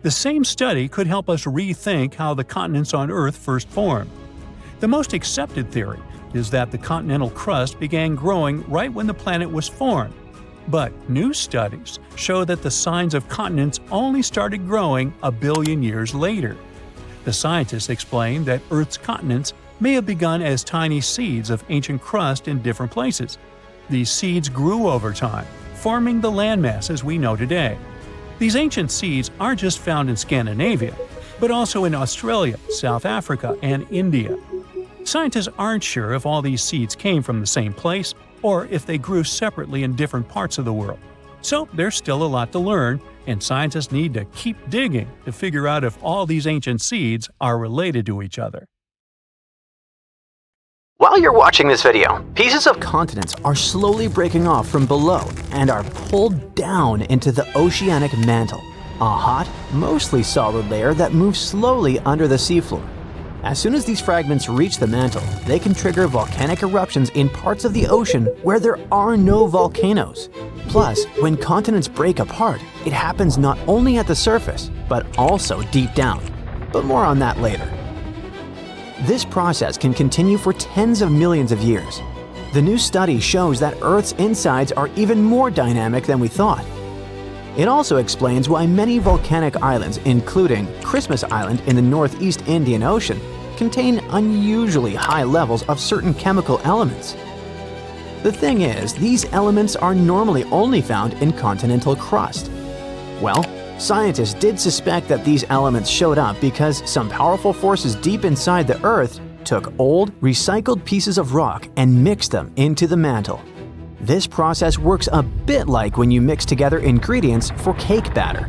The same study could help us rethink how the continents on Earth first formed. The most accepted theory is that the continental crust began growing right when the planet was formed. But new studies show that the signs of continents only started growing a billion years later. The scientists explain that Earth's continents may have begun as tiny seeds of ancient crust in different places. These seeds grew over time, forming the landmasses we know today. These ancient seeds aren't just found in Scandinavia, but also in Australia, South Africa, and India. Scientists aren't sure if all these seeds came from the same place or if they grew separately in different parts of the world. So there's still a lot to learn, and scientists need to keep digging to figure out if all these ancient seeds are related to each other. While you're watching this video, pieces of continents are slowly breaking off from below and are pulled down into the oceanic mantle, a hot, mostly solid layer that moves slowly under the seafloor. As soon as these fragments reach the mantle, they can trigger volcanic eruptions in parts of the ocean where there are no volcanoes. Plus, when continents break apart, it happens not only at the surface, but also deep down. But more on that later. This process can continue for tens of millions of years. The new study shows that Earth's insides are even more dynamic than we thought. It also explains why many volcanic islands, including Christmas Island in the Northeast Indian Ocean, contain unusually high levels of certain chemical elements. The thing is, these elements are normally only found in continental crust. Well, scientists did suspect that these elements showed up because some powerful forces deep inside the Earth took old, recycled pieces of rock and mixed them into the mantle. This process works a bit like when you mix together ingredients for cake batter.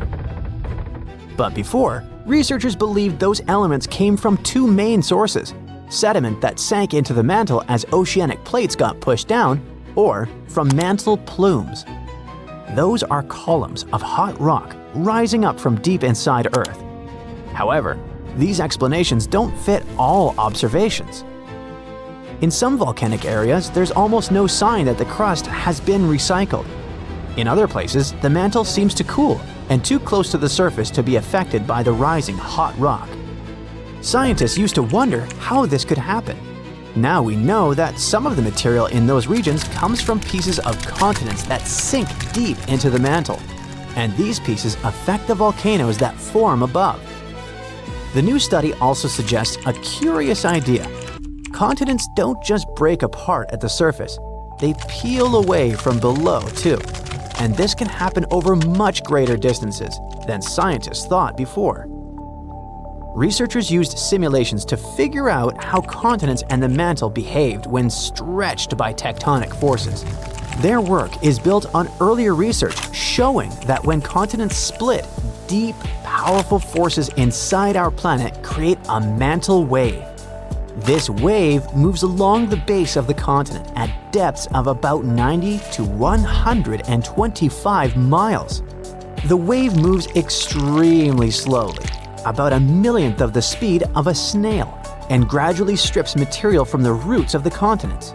But before, researchers believed those elements came from two main sources: sediment that sank into the mantle as oceanic plates got pushed down, or from mantle plumes. Those are columns of hot rock rising up from deep inside Earth. However, these explanations don't fit all observations. In some volcanic areas, there's almost no sign that the crust has been recycled. In other places, the mantle seems to cool and too close to the surface to be affected by the rising hot rock. Scientists used to wonder how this could happen. Now we know that some of the material in those regions comes from pieces of continents that sink deep into the mantle, and these pieces affect the volcanoes that form above. The new study also suggests a curious idea. Continents don't just break apart at the surface, they peel away from below too. And this can happen over much greater distances than scientists thought before. Researchers used simulations to figure out how continents and the mantle behaved when stretched by tectonic forces. Their work is built on earlier research showing that when continents split, deep, powerful forces inside our planet create a mantle wave. This wave moves along the base of the continent at depths of about 90 to 125 miles. The wave moves extremely slowly, about 1/millionth of the speed of a snail, and gradually strips material from the roots of the continents.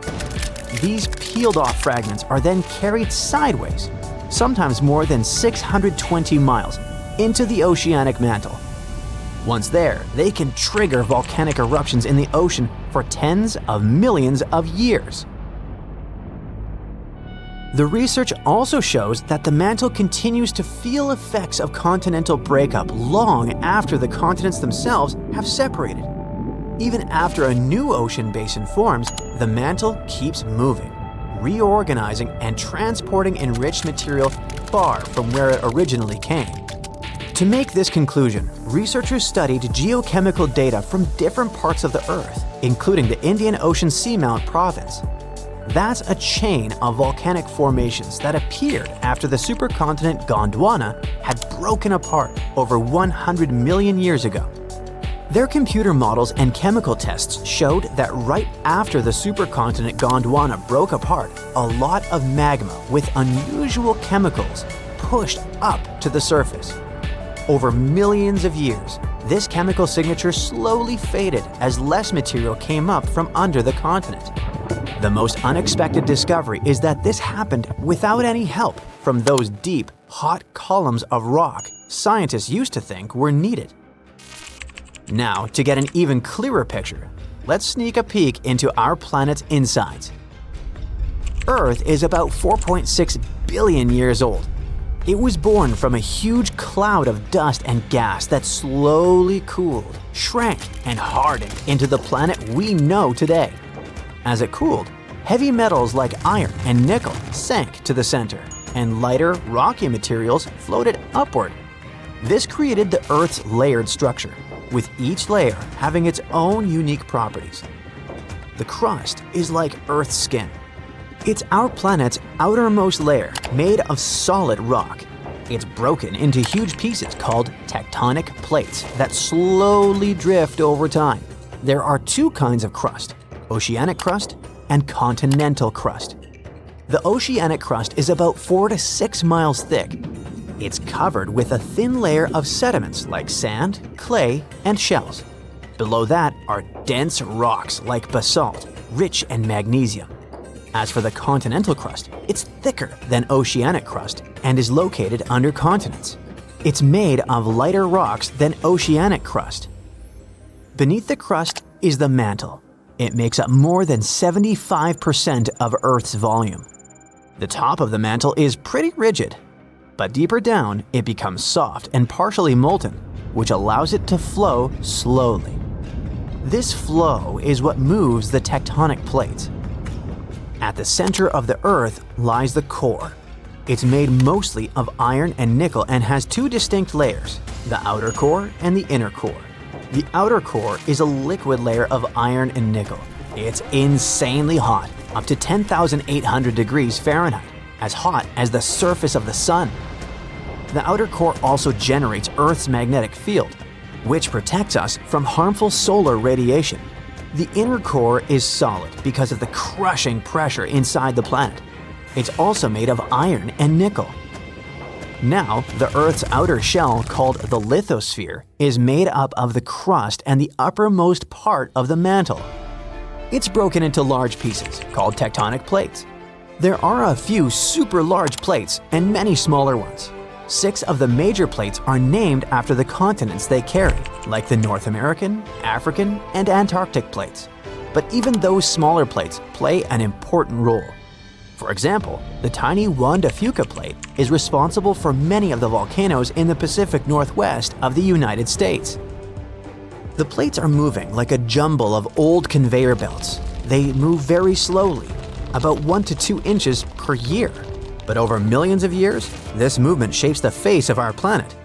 These peeled-off fragments are then carried sideways, sometimes more than 620 miles, into the oceanic mantle. Once there, they can trigger volcanic eruptions in the ocean for tens of millions of years. The research also shows that the mantle continues to feel effects of continental breakup long after the continents themselves have separated. Even after a new ocean basin forms, the mantle keeps moving, reorganizing and transporting enriched material far from where it originally came. To make this conclusion, researchers studied geochemical data from different parts of the Earth. including the Indian Ocean Seamount Province. That's a chain of volcanic formations that appeared after the supercontinent Gondwana had broken apart over 100 million years ago. Their computer models and chemical tests showed that right after the supercontinent Gondwana broke apart, a lot of magma with unusual chemicals pushed up to the surface. Over millions of years, this chemical signature slowly faded as less material came up from under the continent. The most unexpected discovery is that this happened without any help from those deep, hot columns of rock scientists used to think were needed. Now, to get an even clearer picture, let's sneak a peek into our planet's insides. Earth is about 4.6 billion years old. It was born from a huge cloud of dust and gas that slowly cooled, shrank, and hardened into the planet we know today. As it cooled, heavy metals like iron and nickel sank to the center, and lighter, rocky materials floated upward. This created the Earth's layered structure, with each layer having its own unique properties. The crust is like Earth's skin. It's our planet's outermost layer, made of solid rock. It's broken into huge pieces called tectonic plates that slowly drift over time. There are two kinds of crust: oceanic crust and continental crust. The oceanic crust is about 4 to 6 miles thick. It's covered with a thin layer of sediments like sand, clay, and shells. Below that are dense rocks like basalt, rich in magnesium. As for the continental crust, it's thicker than oceanic crust and is located under continents. It's made of lighter rocks than oceanic crust. Beneath the crust is the mantle. It makes up more than 75% of Earth's volume. The top of the mantle is pretty rigid, but deeper down it becomes soft and partially molten, which allows it to flow slowly. This flow is what moves the tectonic plates. At the center of the Earth lies the core. It's made mostly of iron and nickel and has two distinct layers, the outer core and the inner core. The outer core is a liquid layer of iron and nickel. It's insanely hot, up to 10,800 degrees Fahrenheit, as hot as the surface of the sun. The outer core also generates Earth's magnetic field, which protects us from harmful solar radiation. The inner core is solid because of the crushing pressure inside the planet. It's also made of iron and nickel. Now, the Earth's outer shell, called the lithosphere, is made up of the crust and the uppermost part of the mantle. It's broken into large pieces, called tectonic plates. There are a few super large plates and many smaller ones. 6 of the major plates are named after the continents they carry, like the North American, African, and Antarctic plates. But even those smaller plates play an important role. For example, the tiny Juan de Fuca plate is responsible for many of the volcanoes in the Pacific Northwest of the United States. The plates are moving like a jumble of old conveyor belts. They move very slowly, about 1 to 2 inches per year. But over millions of years, this movement shapes the face of our planet.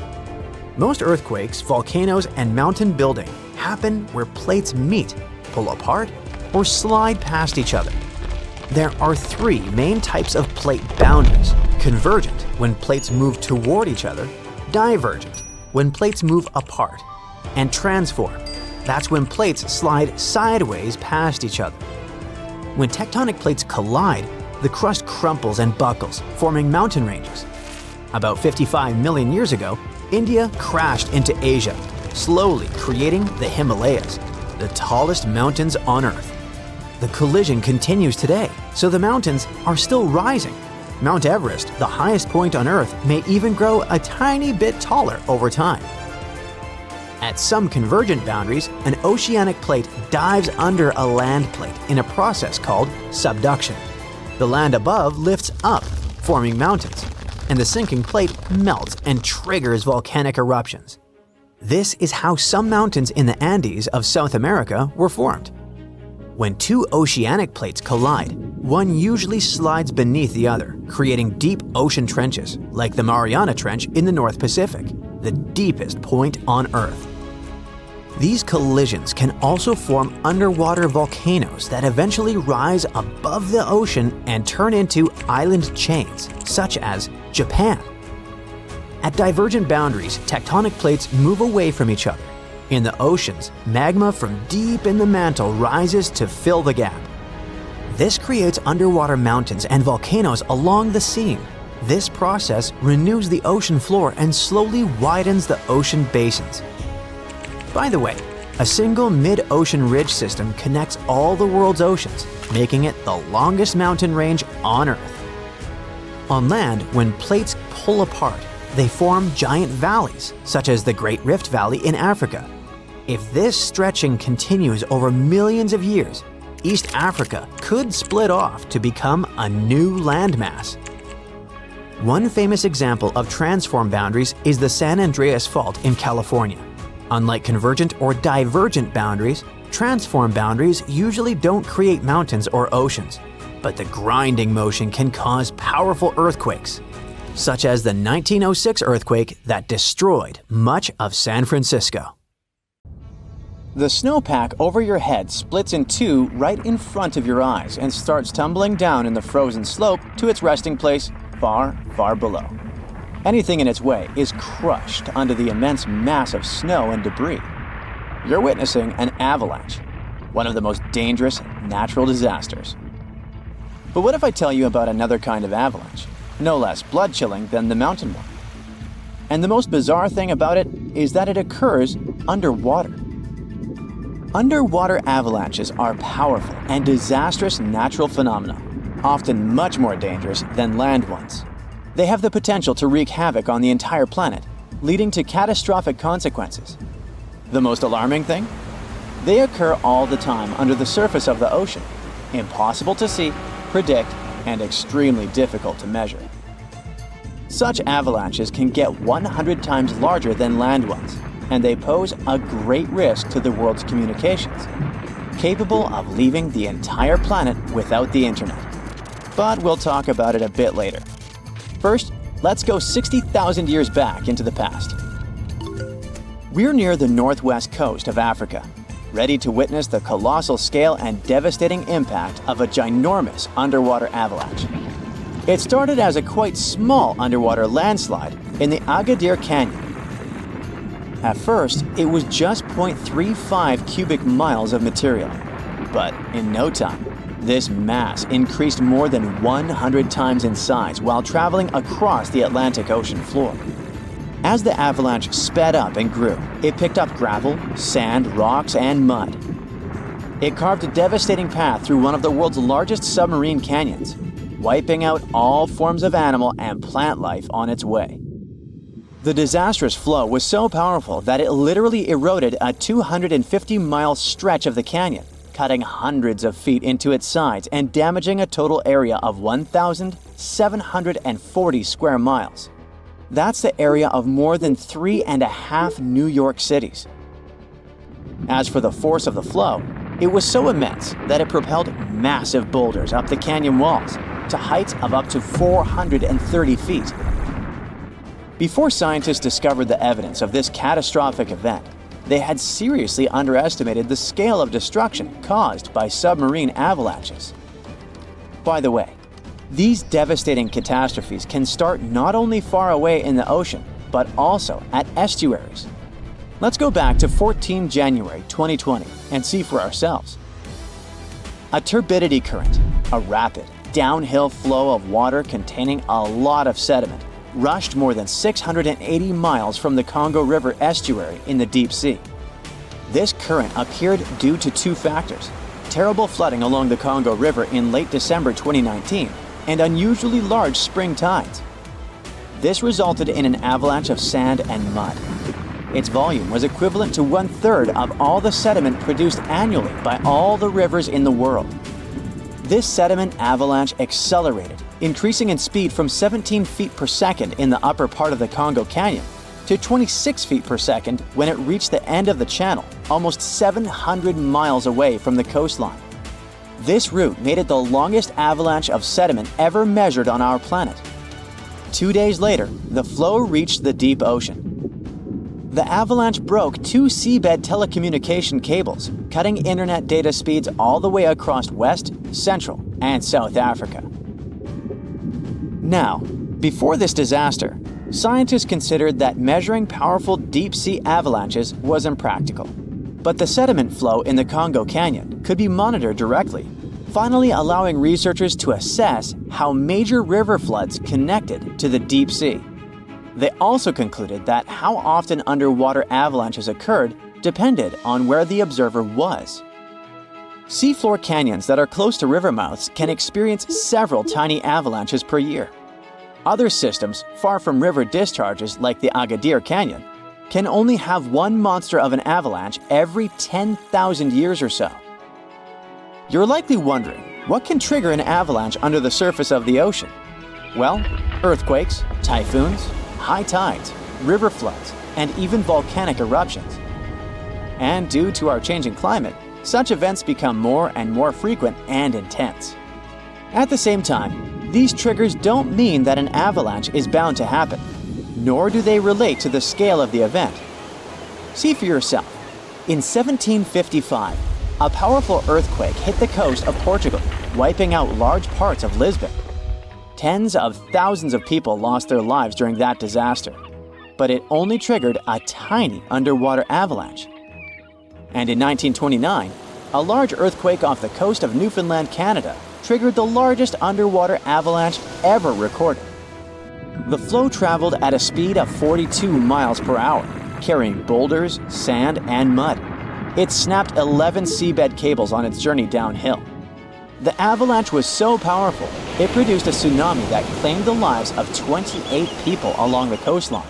Most earthquakes, volcanoes, and mountain building happen where plates meet, pull apart, or slide past each other. There are 3 main types of plate boundaries: convergent, when plates move toward each other; divergent, when plates move apart; and transform. That's when plates slide sideways past each other. When tectonic plates collide, the crust crumples and buckles, forming mountain ranges. About 55 million years ago, India crashed into Asia, slowly creating the Himalayas, the tallest mountains on Earth. The collision continues today, so the mountains are still rising. Mount Everest, the highest point on Earth, may even grow a tiny bit taller over time. At some convergent boundaries, an oceanic plate dives under a land plate in a process called subduction. The land above lifts up, forming mountains, and the sinking plate melts and triggers volcanic eruptions. This is how some mountains in the Andes of South America were formed. When 2 oceanic plates collide, one usually slides beneath the other, creating deep ocean trenches, like the Mariana Trench in the North Pacific, the deepest point on Earth. These collisions can also form underwater volcanoes that eventually rise above the ocean and turn into island chains, such as Japan. At divergent boundaries, tectonic plates move away from each other. In the oceans, magma from deep in the mantle rises to fill the gap. This creates underwater mountains and volcanoes along the seam. This process renews the ocean floor and slowly widens the ocean basins. By the way, a single mid-ocean ridge system connects all the world's oceans, making it the longest mountain range on Earth. On land, when plates pull apart, they form giant valleys, such as the Great Rift Valley in Africa. If this stretching continues over millions of years, East Africa could split off to become a new landmass. One famous example of transform boundaries is the San Andreas Fault in California. Unlike convergent or divergent boundaries, transform boundaries usually don't create mountains or oceans, but the grinding motion can cause powerful earthquakes, such as the 1906 earthquake that destroyed much of San Francisco. The snowpack over your head splits in two right in front of your eyes and starts tumbling down in the frozen slope to its resting place far, far below. Anything in its way is crushed under the immense mass of snow and debris. You're witnessing an avalanche, one of the most dangerous natural disasters. But what if I tell you about another kind of avalanche, no less blood-chilling than the mountain one? And the most bizarre thing about it is that it occurs underwater. Underwater avalanches are powerful and disastrous natural phenomena, often much more dangerous than land ones. They have the potential to wreak havoc on the entire planet, leading to catastrophic consequences. The most alarming thing? They occur all the time under the surface of the ocean, impossible to see, predict, and extremely difficult to measure. Such avalanches can get 100 times larger than land ones, and they pose a great risk to the world's communications, capable of leaving the entire planet without the internet. But we'll talk about it a bit later. First, let's go 60,000 years back into the past. We're near the northwest coast of Africa, ready to witness the colossal scale and devastating impact of a ginormous underwater avalanche. It started as a quite small underwater landslide in the Agadir Canyon. At first, it was just 0.35 cubic miles of material, but in no time, this mass increased more than 100 times in size while traveling across the Atlantic Ocean floor. As the avalanche sped up and grew, it picked up gravel, sand, rocks, and mud. It carved a devastating path through one of the world's largest submarine canyons, wiping out all forms of animal and plant life on its way. The disastrous flow was so powerful that it literally eroded a 250-mile stretch of the canyon, cutting hundreds of feet into its sides and damaging a total area of 1,740 square miles. That's the area of more than 3.5 New York cities. As for the force of the flow, it was so immense that it propelled massive boulders up the canyon walls to heights of up to 430 feet. Before scientists discovered the evidence of this catastrophic event, they had seriously underestimated the scale of destruction caused by submarine avalanches. By the way, these devastating catastrophes can start not only far away in the ocean, but also at estuaries. Let's go back to 14 January 2020 and see for ourselves. A turbidity current, a rapid, downhill flow of water containing a lot of sediment, rushed more than 680 miles from the Congo River estuary in the deep sea. This current appeared due to two factors: terrible flooding along the Congo River in late December 2019 and unusually large spring tides. This resulted in an avalanche of sand and mud. Its volume was equivalent to 1/3 of all the sediment produced annually by all the rivers in the world. This sediment avalanche accelerated, increasing in speed from 17 feet per second in the upper part of the Congo Canyon to 26 feet per second when it reached the end of the channel, almost 700 miles away from the coastline. This route made it the longest avalanche of sediment ever measured on our planet. 2 days later, the flow reached the deep ocean. The avalanche broke 2 seabed telecommunication cables, cutting internet data speeds all the way across West, Central, and South Africa. Now, before this disaster, scientists considered that measuring powerful deep-sea avalanches was impractical. But the sediment flow in the Congo Canyon could be monitored directly, finally allowing researchers to assess how major river floods connected to the deep sea. They also concluded that how often underwater avalanches occurred depended on where the observer was. Seafloor canyons that are close to river mouths can experience several tiny avalanches per year. Other systems, far from river discharges like the Agadir Canyon, can only have one monster of an avalanche every 10,000 years or so. You're likely wondering, what can trigger an avalanche under the surface of the ocean? Well, earthquakes, typhoons, high tides, river floods, and even volcanic eruptions. And due to our changing climate, such events become more and more frequent and intense. At the same time, these triggers don't mean that an avalanche is bound to happen, nor do they relate to the scale of the event. See for yourself. In 1755, a powerful earthquake hit the coast of Portugal, wiping out large parts of Lisbon. Tens of thousands of people lost their lives during that disaster, but it only triggered a tiny underwater avalanche. And in 1929, a large earthquake off the coast of Newfoundland, Canada, triggered the largest underwater avalanche ever recorded. The flow traveled at a speed of 42 miles per hour, carrying boulders, sand, and mud. It snapped 11 seabed cables on its journey downhill. The avalanche was so powerful, it produced a tsunami that claimed the lives of 28 people along the coastline.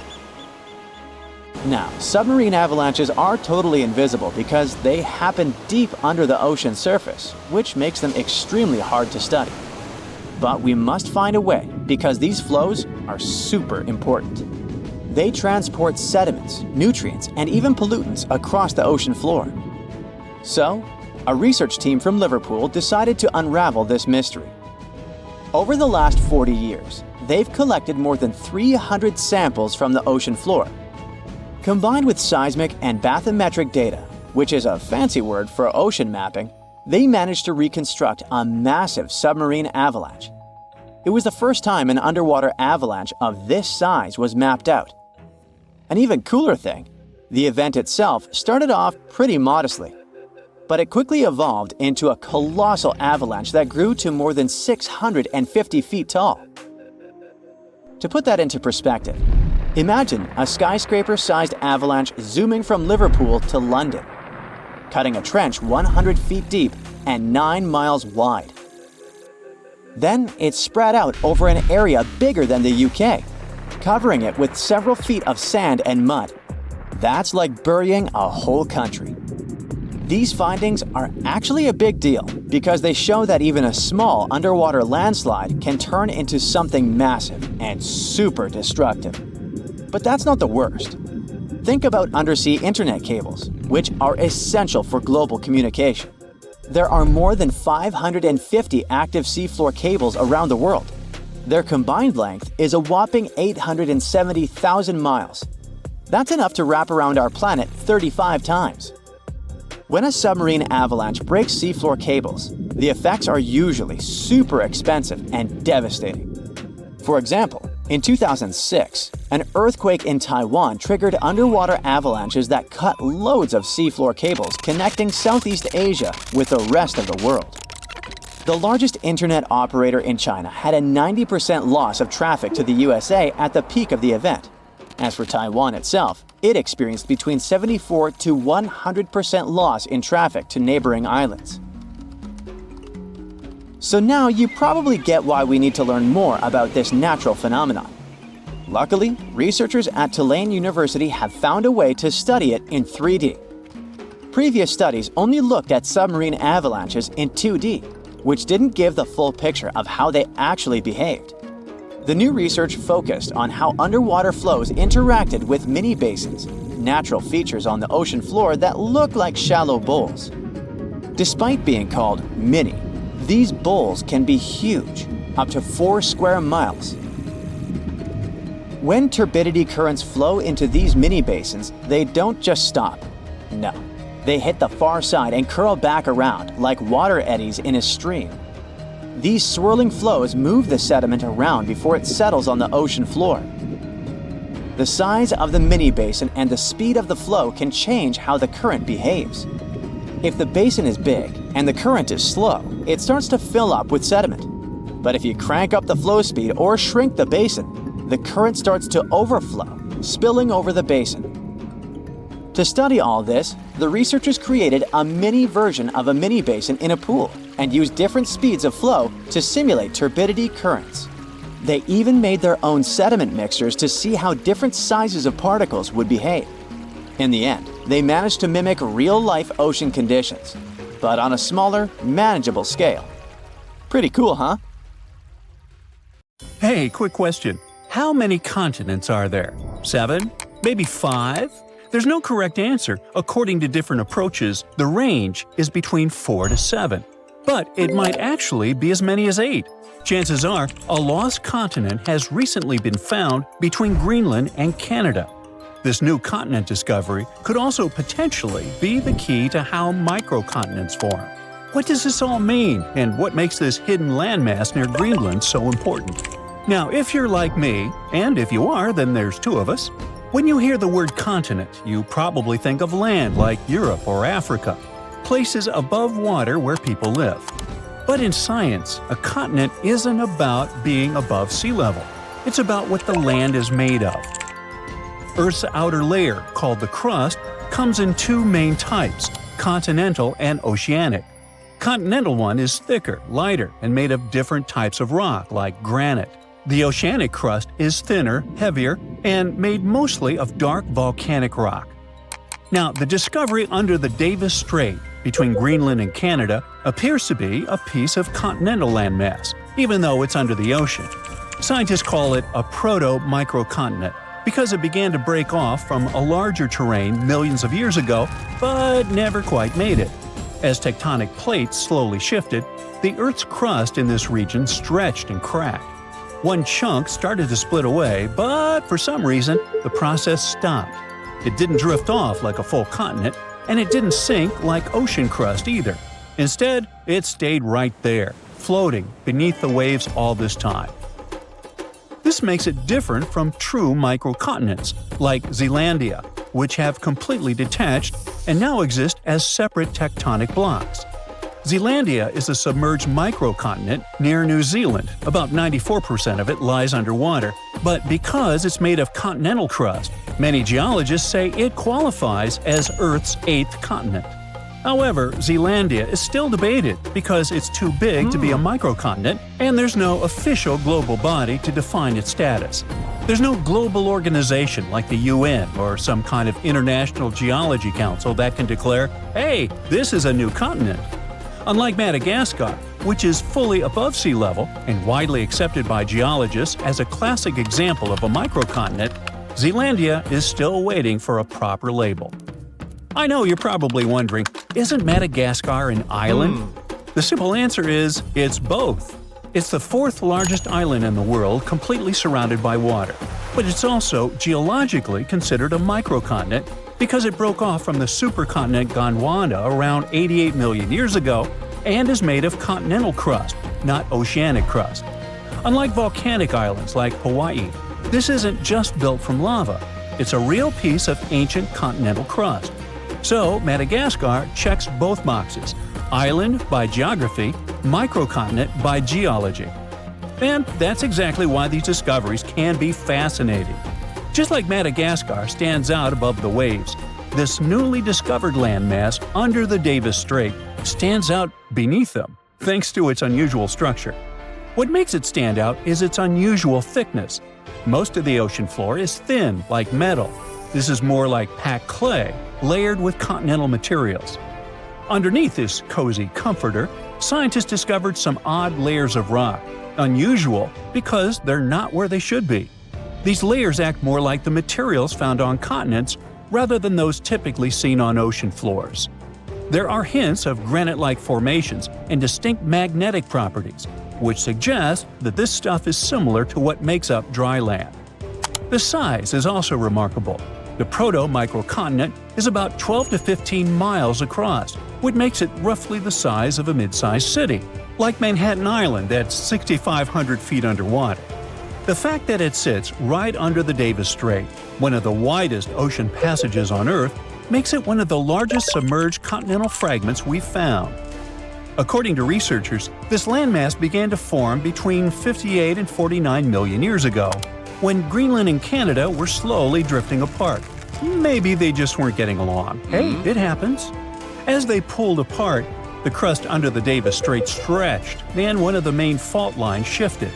Now, submarine avalanches are totally invisible because they happen deep under the ocean surface, which makes them extremely hard to study. But we must find a way because these flows are super important. They transport sediments, nutrients, and even pollutants across the ocean floor. So, a research team from Liverpool decided to unravel this mystery. Over the last 40 years, they've collected more than 300 samples from the ocean floor. Combined with seismic and bathymetric data, which is a fancy word for ocean mapping, they managed to reconstruct a massive submarine avalanche. It was the first time an underwater avalanche of this size was mapped out. An even cooler thing, the event itself started off pretty modestly, but it quickly evolved into a colossal avalanche that grew to more than 650 feet tall. To put that into perspective, imagine a skyscraper-sized avalanche zooming from Liverpool to London, cutting a trench 100 feet deep and 9 miles wide. Then it spread out over an area bigger than the UK, covering it with several feet of sand and mud. That's like burying a whole country. These findings are actually a big deal because they show that even a small underwater landslide can turn into something massive and super destructive. But that's not the worst. Think about undersea internet cables, which are essential for global communication. There are more than 550 active seafloor cables around the world. Their combined length is a whopping 870,000 miles. That's enough to wrap around our planet 35 times. When a submarine avalanche breaks seafloor cables, the effects are usually super expensive and devastating. For example, in 2006, an earthquake in Taiwan triggered underwater avalanches that cut loads of seafloor cables connecting Southeast Asia with the rest of the world. The largest internet operator in China had a 90% loss of traffic to the USA at the peak of the event. As for Taiwan itself, it experienced between 74 to 100% loss in traffic to neighboring islands. So now you probably get why we need to learn more about this natural phenomenon. Luckily, researchers at Tulane University have found a way to study it in 3D. Previous studies only looked at submarine avalanches in 2D, which didn't give the full picture of how they actually behaved. The new research focused on how underwater flows interacted with mini basins, natural features on the ocean floor that look like shallow bowls. Despite being called mini, these bowls can be huge, up to 4 square miles. When turbidity currents flow into these mini-basins, they don't just stop. No, they hit the far side and curl back around like water eddies in a stream. These swirling flows move the sediment around before it settles on the ocean floor. The size of the mini-basin and the speed of the flow can change how the current behaves. If the basin is big and the current is slow, it starts to fill up with sediment. But if you crank up the flow speed or shrink the basin, the current starts to overflow, spilling over the basin. To study all this, the researchers created a mini version of a mini basin in a pool and used different speeds of flow to simulate turbidity currents. They even made their own sediment mixtures to see how different sizes of particles would behave. In the end, they managed to mimic real-life ocean conditions, but on a smaller, manageable scale. Pretty cool, huh? Hey, quick question. How many continents are there? 7? Maybe 5? There's no correct answer. According to different approaches, the range is between 4 to 7. But it might actually be as many as 8. Chances are, a lost continent has recently been found between Greenland and Canada. This new continent discovery could also potentially be the key to how microcontinents form. What does this all mean, and what makes this hidden landmass near Greenland so important? Now, if you're like me, and if you are, then there's 2 of us, when you hear the word continent, you probably think of land like Europe or Africa, places above water where people live. But in science, a continent isn't about being above sea level. It's about what the land is made of. Earth's outer layer, called the crust, comes in 2 main types, continental and oceanic. Continental one is thicker, lighter, and made of different types of rock, like granite. The oceanic crust is thinner, heavier, and made mostly of dark volcanic rock. Now, the discovery under the Davis Strait between Greenland and Canada appears to be a piece of continental landmass, even though it's under the ocean. Scientists call it a proto-microcontinent because it began to break off from a larger terrain millions of years ago, but never quite made it. As tectonic plates slowly shifted, the Earth's crust in this region stretched and cracked. One chunk started to split away, but for some reason, the process stopped. It didn't drift off like a full continent, and it didn't sink like ocean crust either. Instead, it stayed right there, floating beneath the waves all this time. This makes it different from true microcontinents, like Zealandia, which have completely detached and now exist as separate tectonic blocks. Zealandia is a submerged microcontinent near New Zealand. About 94% of it lies underwater, but because it's made of continental crust, many geologists say it qualifies as Earth's 8th continent. However, Zealandia is still debated because it's too big to be a microcontinent, and there's no official global body to define its status. There's no global organization like the UN or some kind of international geology council that can declare, hey, this is a new continent. Unlike Madagascar, which is fully above sea level and widely accepted by geologists as a classic example of a microcontinent, Zealandia is still waiting for a proper label. I know you're probably wondering, isn't Madagascar an island? The simple answer is, it's both. It's the 4th largest island in the world, completely surrounded by water. But it's also geologically considered a microcontinent because it broke off from the supercontinent Gondwana around 88 million years ago and is made of continental crust, not oceanic crust. Unlike volcanic islands like Hawaii, this isn't just built from lava. It's a real piece of ancient continental crust. So, Madagascar checks both boxes: island by geography, microcontinent by geology. And that's exactly why these discoveries can be fascinating. Just like Madagascar stands out above the waves, this newly discovered landmass under the Davis Strait stands out beneath them, thanks to its unusual structure. What makes it stand out is its unusual thickness. Most of the ocean floor is thin, like metal. This is more like packed clay, layered with continental materials. Underneath this cozy comforter, scientists discovered some odd layers of rock, unusual because they're not where they should be. These layers act more like the materials found on continents rather than those typically seen on ocean floors. There are hints of granite-like formations and distinct magnetic properties, which suggest that this stuff is similar to what makes up dry land. The size is also remarkable. The proto-microcontinent is about 12 to 15 miles across, which makes it roughly the size of a mid-sized city, like Manhattan Island that's 6,500 feet underwater. The fact that it sits right under the Davis Strait, one of the widest ocean passages on Earth, makes it one of the largest submerged continental fragments we've found. According to researchers, this landmass began to form between 58 and 49 million years ago, when Greenland and Canada were slowly drifting apart. Maybe they just weren't getting along. Hey, it happens. As they pulled apart, the crust under the Davis Strait stretched, and one of the main fault lines shifted.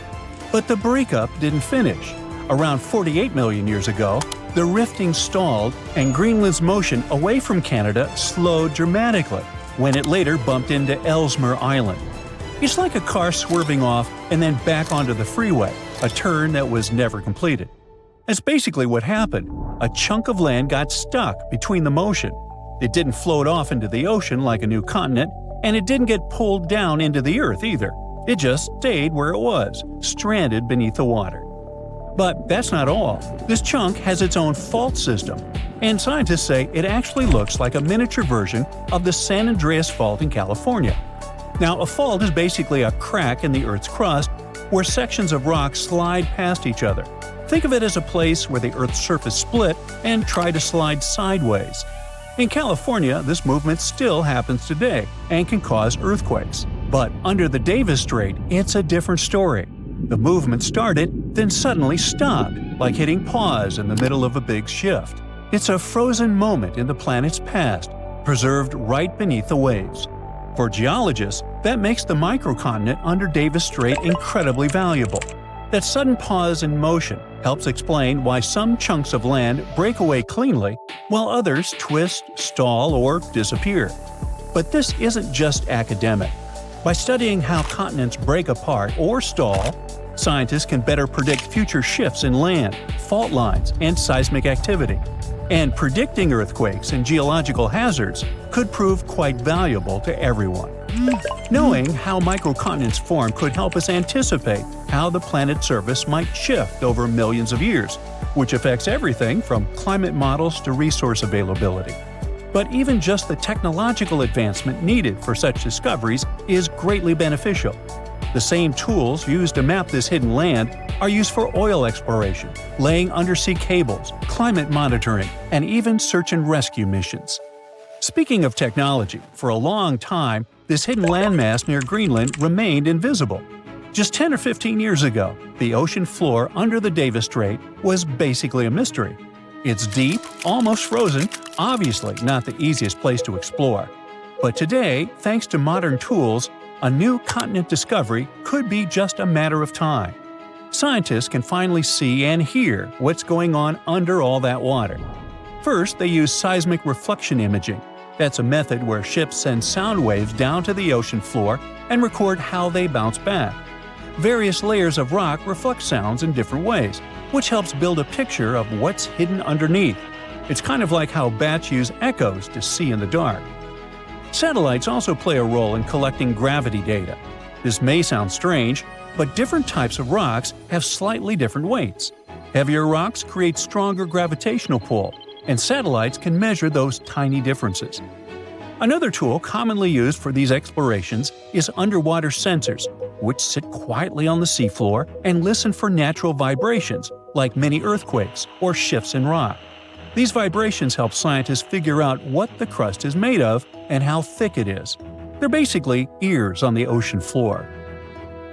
But the breakup didn't finish. Around 48 million years ago, the rifting stalled, and Greenland's motion away from Canada slowed dramatically when it later bumped into Ellesmere Island. It's like a car swerving off and then back onto the freeway, a turn that was never completed. That's basically what happened. A chunk of land got stuck between the motion. It didn't float off into the ocean like a new continent, and it didn't get pulled down into the Earth either. It just stayed where it was, stranded beneath the water. But that's not all. This chunk has its own fault system, and scientists say it actually looks like a miniature version of the San Andreas Fault in California. Now, a fault is basically a crack in the Earth's crust where sections of rock slide past each other. Think of it as a place where the Earth's surface split and tried to slide sideways. In California, this movement still happens today and can cause earthquakes. But under the Davis Strait, it's a different story. The movement started, then suddenly stopped, like hitting pause in the middle of a big shift. It's a frozen moment in the planet's past, preserved right beneath the waves. For geologists, that makes the microcontinent under Davis Strait incredibly valuable. That sudden pause in motion helps explain why some chunks of land break away cleanly, while others twist, stall, or disappear. But this isn't just academic. By studying how continents break apart or stall, scientists can better predict future shifts in land, fault lines, and seismic activity. And predicting earthquakes and geological hazards could prove quite valuable to everyone. Knowing how microcontinents form could help us anticipate how the planet's surface might shift over millions of years, which affects everything from climate models to resource availability. But even just the technological advancement needed for such discoveries is greatly beneficial. The same tools used to map this hidden land are used for oil exploration, laying undersea cables, climate monitoring, and even search and rescue missions. Speaking of technology, for a long time, this hidden landmass near Greenland remained invisible. Just 10 or 15 years ago, the ocean floor under the Davis Strait was basically a mystery. It's deep, almost frozen, obviously not the easiest place to explore. But today, thanks to modern tools, a new continent discovery could be just a matter of time. Scientists can finally see and hear what's going on under all that water. First, they use seismic reflection imaging. That's a method where ships send sound waves down to the ocean floor and record how they bounce back. Various layers of rock reflect sounds in different ways, which helps build a picture of what's hidden underneath. It's kind of like how bats use echoes to see in the dark. Satellites also play a role in collecting gravity data. This may sound strange, but different types of rocks have slightly different weights. Heavier rocks create stronger gravitational pull, and satellites can measure those tiny differences. Another tool commonly used for these explorations is underwater sensors, which sit quietly on the seafloor and listen for natural vibrations, like mini earthquakes or shifts in rock. These vibrations help scientists figure out what the crust is made of and how thick it is. They're basically ears on the ocean floor.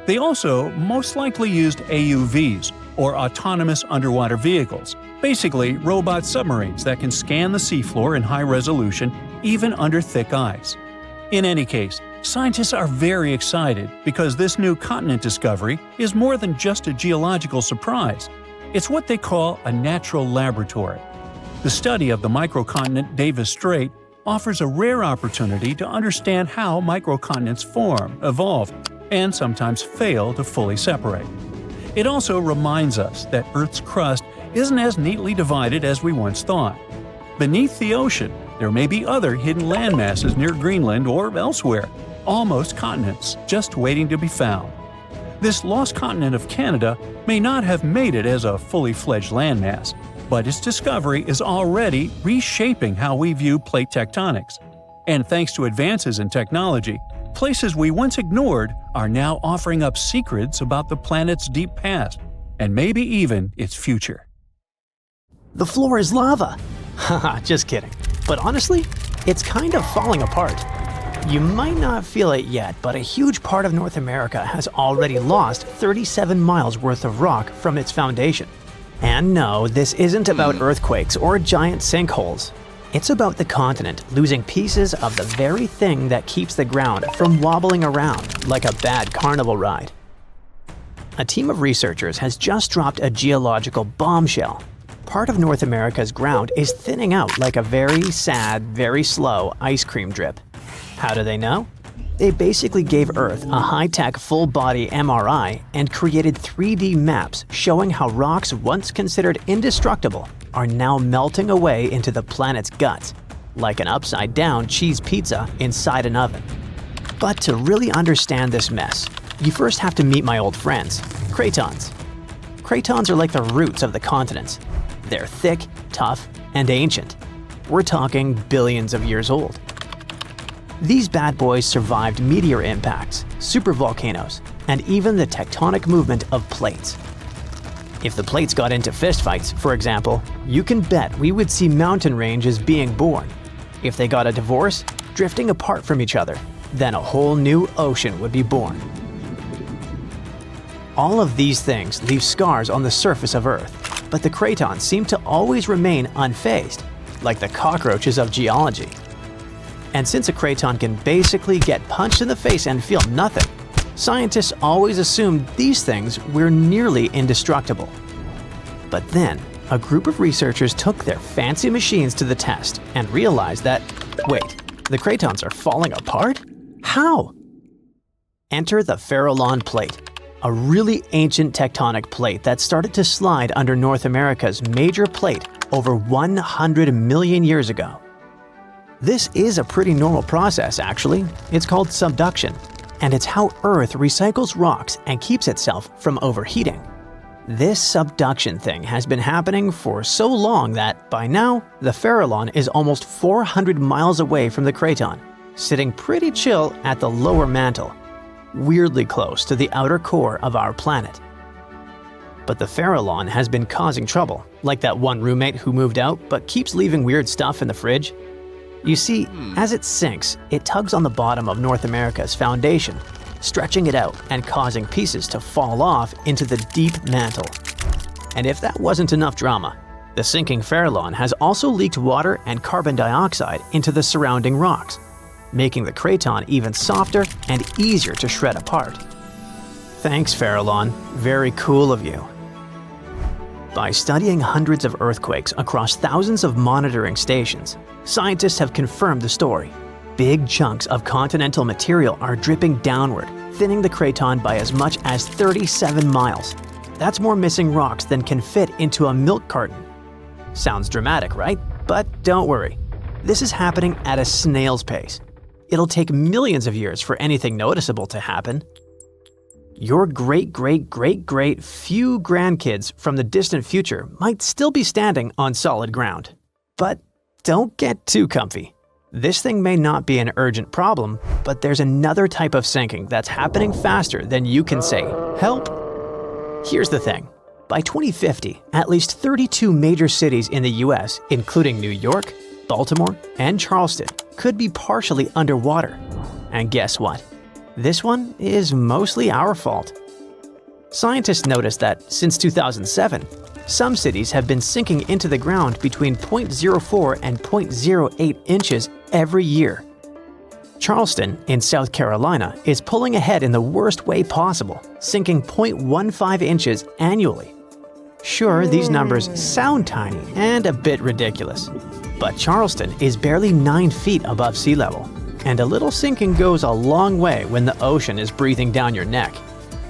They also most likely used AUVs, or autonomous underwater vehicles, basically robot submarines that can scan the seafloor in high resolution even under thick ice. In any case, scientists are very excited because this new continent discovery is more than just a geological surprise. It's what they call a natural laboratory. The study of the microcontinent Davis Strait offers a rare opportunity to understand how microcontinents form, evolve, and sometimes fail to fully separate. It also reminds us that Earth's crust isn't as neatly divided as we once thought. Beneath the ocean, there may be other hidden landmasses near Greenland or elsewhere, almost continents, just waiting to be found. This lost continent of Canada may not have made it as a fully fledged landmass, but its discovery is already reshaping how we view plate tectonics. And thanks to advances in technology, places we once ignored are now offering up secrets about the planet's deep past, and maybe even its future. The floor is lava! Haha, just kidding. But honestly, it's kind of falling apart. You might not feel it yet, but a huge part of North America has already lost 37 miles worth of rock from its foundation. And no, this isn't about earthquakes or giant sinkholes. It's about the continent losing pieces of the very thing that keeps the ground from wobbling around like a bad carnival ride. A team of researchers has just dropped a geological bombshell. Part of North America's ground is thinning out like a very sad, very slow ice cream drip. How do they know? They basically gave Earth a high-tech full-body MRI and created 3D maps showing how rocks once considered indestructible are now melting away into the planet's guts, like an upside-down cheese pizza inside an oven. But to really understand this mess, you first have to meet my old friends, cratons. Cratons are like the roots of the continents. They're thick, tough, and ancient. We're talking billions of years old. These bad boys survived meteor impacts, supervolcanoes, and even the tectonic movement of plates. If the plates got into fistfights, for example, you can bet we would see mountain ranges being born. If they got a divorce, drifting apart from each other, then a whole new ocean would be born. All of these things leave scars on the surface of Earth, but the cratons seem to always remain unfazed, like the cockroaches of geology. And since a craton can basically get punched in the face and feel nothing, scientists always assumed these things were nearly indestructible. But then, a group of researchers took their fancy machines to the test and realized that, wait, the cratons are falling apart? How? Enter the Farallon Plate, a really ancient tectonic plate that started to slide under North America's major plate over 100 million years ago. This is a pretty normal process, actually. It's called subduction, and it's how Earth recycles rocks and keeps itself from overheating. This subduction thing has been happening for so long that, by now, the Farallon is almost 400 miles away from the craton, sitting pretty chill at the lower mantle, weirdly close to the outer core of our planet. But the Farallon has been causing trouble, like that one roommate who moved out but keeps leaving weird stuff in the fridge. You see, as it sinks, it tugs on the bottom of North America's foundation, stretching it out and causing pieces to fall off into the deep mantle. And if that wasn't enough drama, the sinking Farallon has also leaked water and carbon dioxide into the surrounding rocks, making the craton even softer and easier to shred apart. Thanks, Farallon. Very cool of you. By studying hundreds of earthquakes across thousands of monitoring stations, scientists have confirmed the story. Big chunks of continental material are dripping downward, thinning the craton by as much as 37 miles. That's more missing rocks than can fit into a milk carton. Sounds dramatic, right? But don't worry. This is happening at a snail's pace. It'll take millions of years for anything noticeable to happen. Your great-great-great-great few grandkids from the distant future might still be standing on solid ground. But don't get too comfy. This thing may not be an urgent problem, but there's another type of sinking that's happening faster than you can say, "Help!" Here's the thing. By 2050, at least 32 major cities in the US, including New York, Baltimore, and Charleston, could be partially underwater. And guess what? This one is mostly our fault. Scientists noticed that since 2007, some cities have been sinking into the ground between 0.04 and 0.08 inches every year. Charleston, in South Carolina, is pulling ahead in the worst way possible, sinking 0.15 inches annually. Sure, these numbers sound tiny and a bit ridiculous, but Charleston is barely 9 feet above sea level. And a little sinking goes a long way when the ocean is breathing down your neck.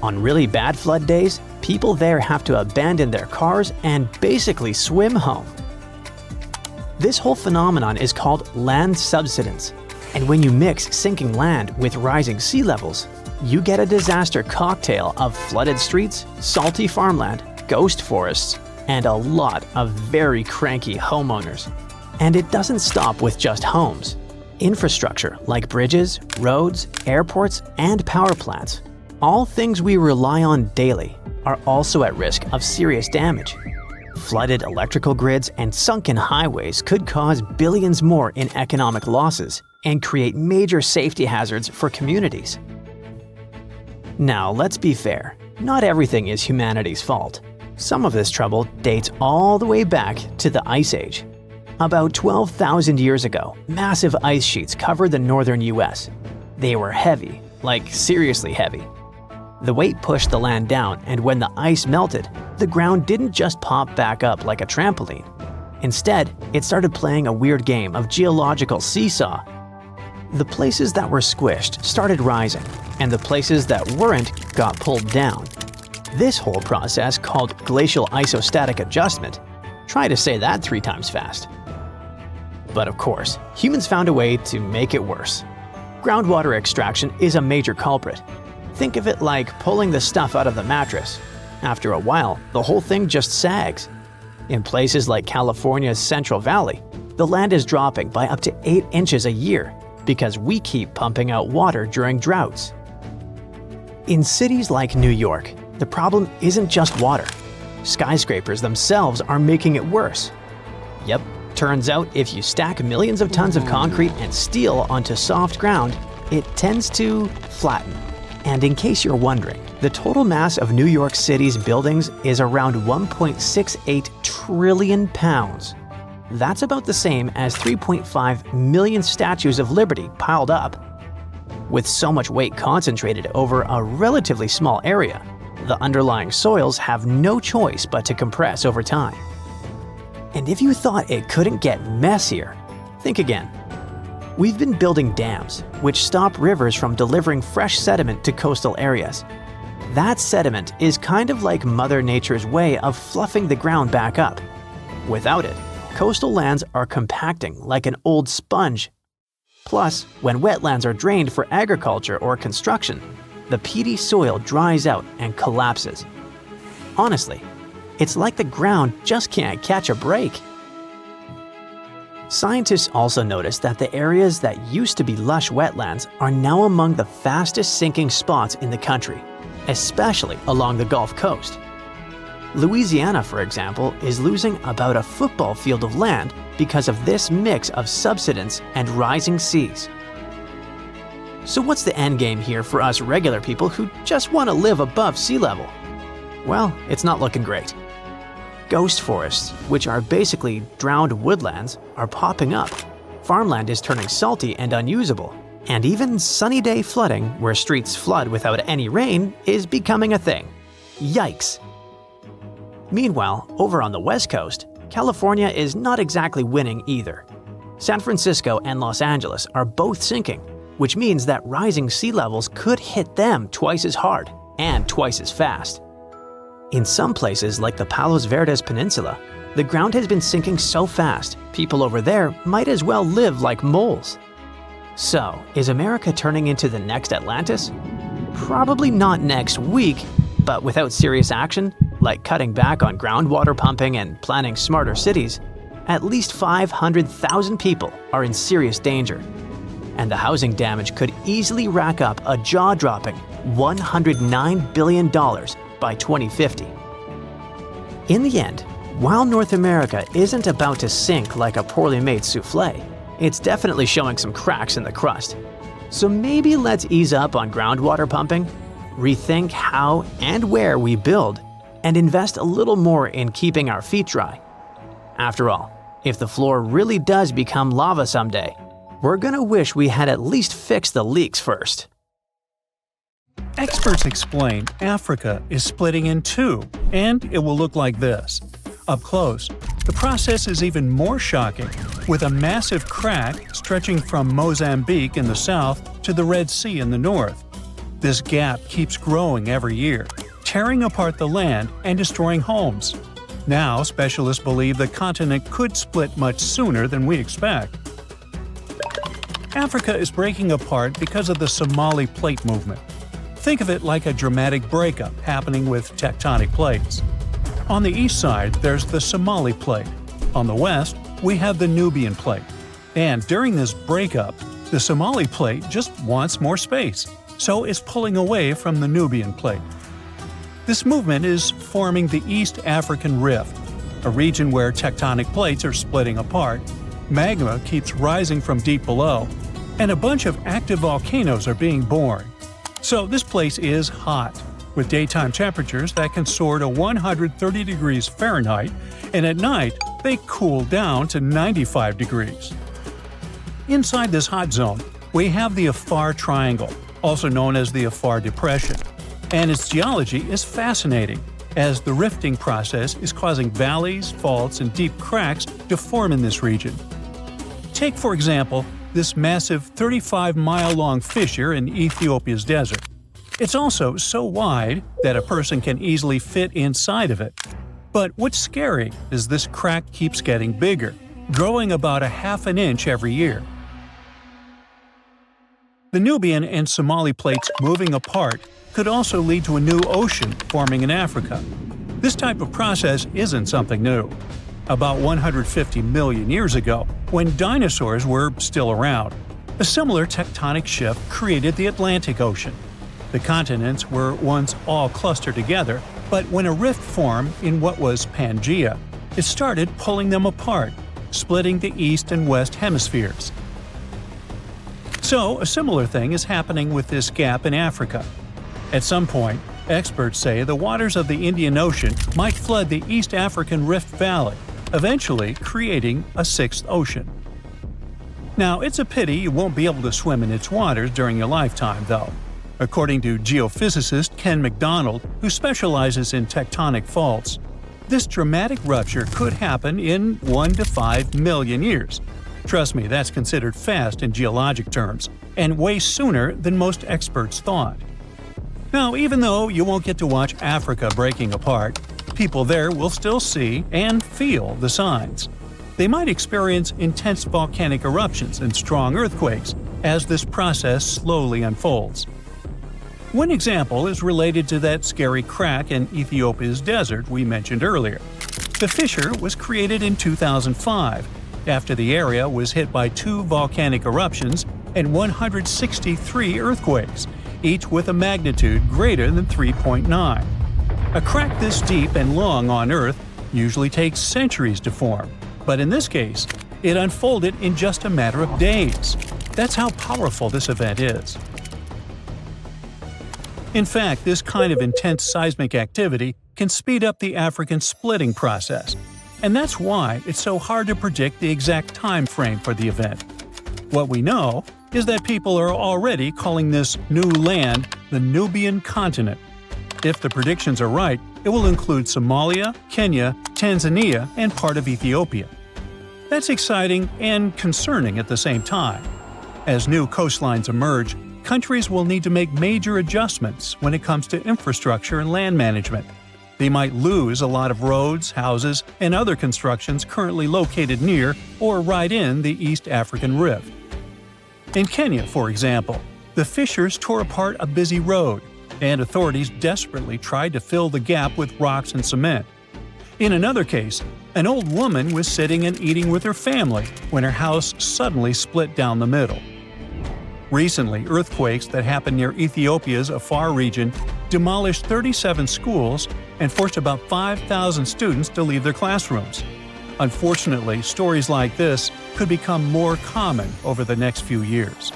On really bad flood days, people there have to abandon their cars and basically swim home. This whole phenomenon is called land subsidence. And when you mix sinking land with rising sea levels, you get a disaster cocktail of flooded streets, salty farmland, ghost forests, and a lot of very cranky homeowners. And it doesn't stop with just homes. Infrastructure like bridges, roads, airports, and power plants, all things we rely on daily, are also at risk of serious damage. Flooded electrical grids and sunken highways could cause billions more in economic losses and create major safety hazards for communities. Now, let's be fair. Not everything is humanity's fault. Some of this trouble dates all the way back to the Ice Age. About 12,000 years ago, massive ice sheets covered the northern US. They were heavy, like seriously heavy. The weight pushed the land down, and when the ice melted, the ground didn't just pop back up like a trampoline. Instead, it started playing a weird game of geological seesaw. The places that were squished started rising, and the places that weren't got pulled down. This whole process, called glacial isostatic adjustment, try to say that 3 times fast. But of course, humans found a way to make it worse. Groundwater extraction is a major culprit. Think of it like pulling the stuff out of the mattress. After a while, the whole thing just sags. In places like California's Central Valley, the land is dropping by up to 8 inches a year because we keep pumping out water during droughts. In cities like New York, the problem isn't just water. Skyscrapers themselves are making it worse. Yep, turns out if you stack millions of tons of concrete and steel onto soft ground, it tends to flatten. And in case you're wondering, the total mass of New York City's buildings is around 1.68 trillion pounds. That's about the same as 3.5 million statues of liberty piled up. With so much weight concentrated over a relatively small area, the underlying soils have no choice but to compress over time. And if you thought it couldn't get messier, think again. We've been building dams, which stop rivers from delivering fresh sediment to coastal areas. That sediment is kind of like Mother Nature's way of fluffing the ground back up. Without it, coastal lands are compacting like an old sponge. Plus, when wetlands are drained for agriculture or construction, the peaty soil dries out and collapses. Honestly, it's like the ground just can't catch a break. Scientists also noticed that the areas that used to be lush wetlands are now among the fastest sinking spots in the country, especially along the Gulf Coast. Louisiana, for example, is losing about a football field of land because of this mix of subsidence and rising seas. So what's the end game here for us regular people who just want to live above sea level? Well, it's not looking great. Ghost forests, which are basically drowned woodlands, are popping up. Farmland is turning salty and unusable. And even sunny day flooding, where streets flood without any rain, is becoming a thing. Yikes! Meanwhile, over on the West Coast, California is not exactly winning either. San Francisco and Los Angeles are both sinking, which means that rising sea levels could hit them twice as hard and twice as fast. In some places like the Palos Verdes Peninsula, the ground has been sinking so fast, people over there might as well live like moles. So, is America turning into the next Atlantis? Probably not next week, but without serious action, like cutting back on groundwater pumping and planning smarter cities, at least 500,000 people are in serious danger. And the housing damage could easily rack up a jaw-dropping $109 billion by 2050. In the end, while North America isn't about to sink like a poorly made souffle, it's definitely showing some cracks in the crust. So maybe let's ease up on groundwater pumping, rethink how and where we build, and invest a little more in keeping our feet dry. After all, if the floor really does become lava someday, we're gonna wish we had at least fixed the leaks first. Experts explain Africa is splitting in two, and it will look like this. Up close, the process is even more shocking, with a massive crack stretching from Mozambique in the south to the Red Sea in the north. This gap keeps growing every year, tearing apart the land and destroying homes. Now, specialists believe the continent could split much sooner than we expect. Africa is breaking apart because of the Somali plate movement. Think of it like a dramatic breakup happening with tectonic plates. On the east side, there's the Somali Plate. On the west, we have the Nubian Plate. And during this breakup, the Somali Plate just wants more space, so it's pulling away from the Nubian Plate. This movement is forming the East African Rift, a region where tectonic plates are splitting apart, magma keeps rising from deep below, and a bunch of active volcanoes are being born. So this place is hot, with daytime temperatures that can soar to 130 degrees Fahrenheit, and at night they cool down to 95 degrees. Inside this hot zone, we have the Afar Triangle, also known as the Afar Depression, and its geology is fascinating, as the rifting process is causing valleys, faults, and deep cracks to form in this region. Take, for example, this massive 35-mile-long fissure in Ethiopia's desert. It's also so wide that a person can easily fit inside of it. But what's scary is this crack keeps getting bigger, growing about a half an inch every year. The Nubian and Somali plates moving apart could also lead to a new ocean forming in Africa. This type of process isn't something new. About 150 million years ago, when dinosaurs were still around, a similar tectonic shift created the Atlantic Ocean. The continents were once all clustered together, but when a rift formed in what was Pangaea, it started pulling them apart, splitting the east and west hemispheres. So, a similar thing is happening with this gap in Africa. At some point, experts say the waters of the Indian Ocean might flood the East African Rift Valley, eventually creating a sixth ocean. Now, it's a pity you won't be able to swim in its waters during your lifetime, though. According to geophysicist Ken McDonald, who specializes in tectonic faults, this dramatic rupture could happen in 1 to 5 million years. Trust me, that's considered fast in geologic terms, and way sooner than most experts thought. Now, even though you won't get to watch Africa breaking apart, people there will still see and feel the signs. They might experience intense volcanic eruptions and strong earthquakes as this process slowly unfolds. One example is related to that scary crack in Ethiopia's desert we mentioned earlier. The fissure was created in 2005, after the area was hit by 2 volcanic eruptions and 163 earthquakes, each with a magnitude greater than 3.9. A crack this deep and long on Earth usually takes centuries to form, but in this case, it unfolded in just a matter of days. That's how powerful this event is. In fact, this kind of intense seismic activity can speed up the African splitting process, and that's why it's so hard to predict the exact time frame for the event. What we know is that people are already calling this new land the Nubian continent. If the predictions are right, it will include Somalia, Kenya, Tanzania, and part of Ethiopia. That's exciting and concerning at the same time. As new coastlines emerge, countries will need to make major adjustments when it comes to infrastructure and land management. They might lose a lot of roads, houses, and other constructions currently located near or right in the East African Rift. In Kenya, for example, the fissures tore apart a busy road, and authorities desperately tried to fill the gap with rocks and cement. In another case, an old woman was sitting and eating with her family when her house suddenly split down the middle. Recently, earthquakes that happened near Ethiopia's Afar region demolished 37 schools and forced about 5,000 students to leave their classrooms. Unfortunately, stories like this could become more common over the next few years.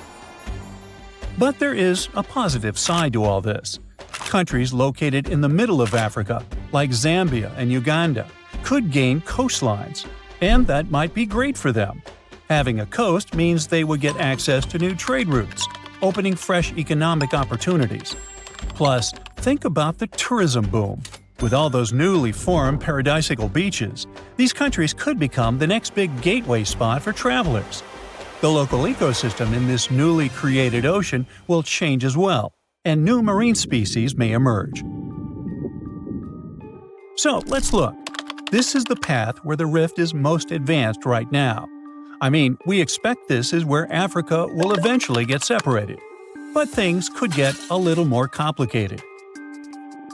But there is a positive side to all this. Countries located in the middle of Africa, like Zambia and Uganda, could gain coastlines, and that might be great for them. Having a coast means they would get access to new trade routes, opening fresh economic opportunities. Plus, think about the tourism boom. With all those newly formed paradisical beaches, these countries could become the next big gateway spot for travelers. The local ecosystem in this newly created ocean will change as well, and new marine species may emerge. So, let's look. This is the path where the rift is most advanced right now. I mean, we expect this is where Africa will eventually get separated. But things could get a little more complicated.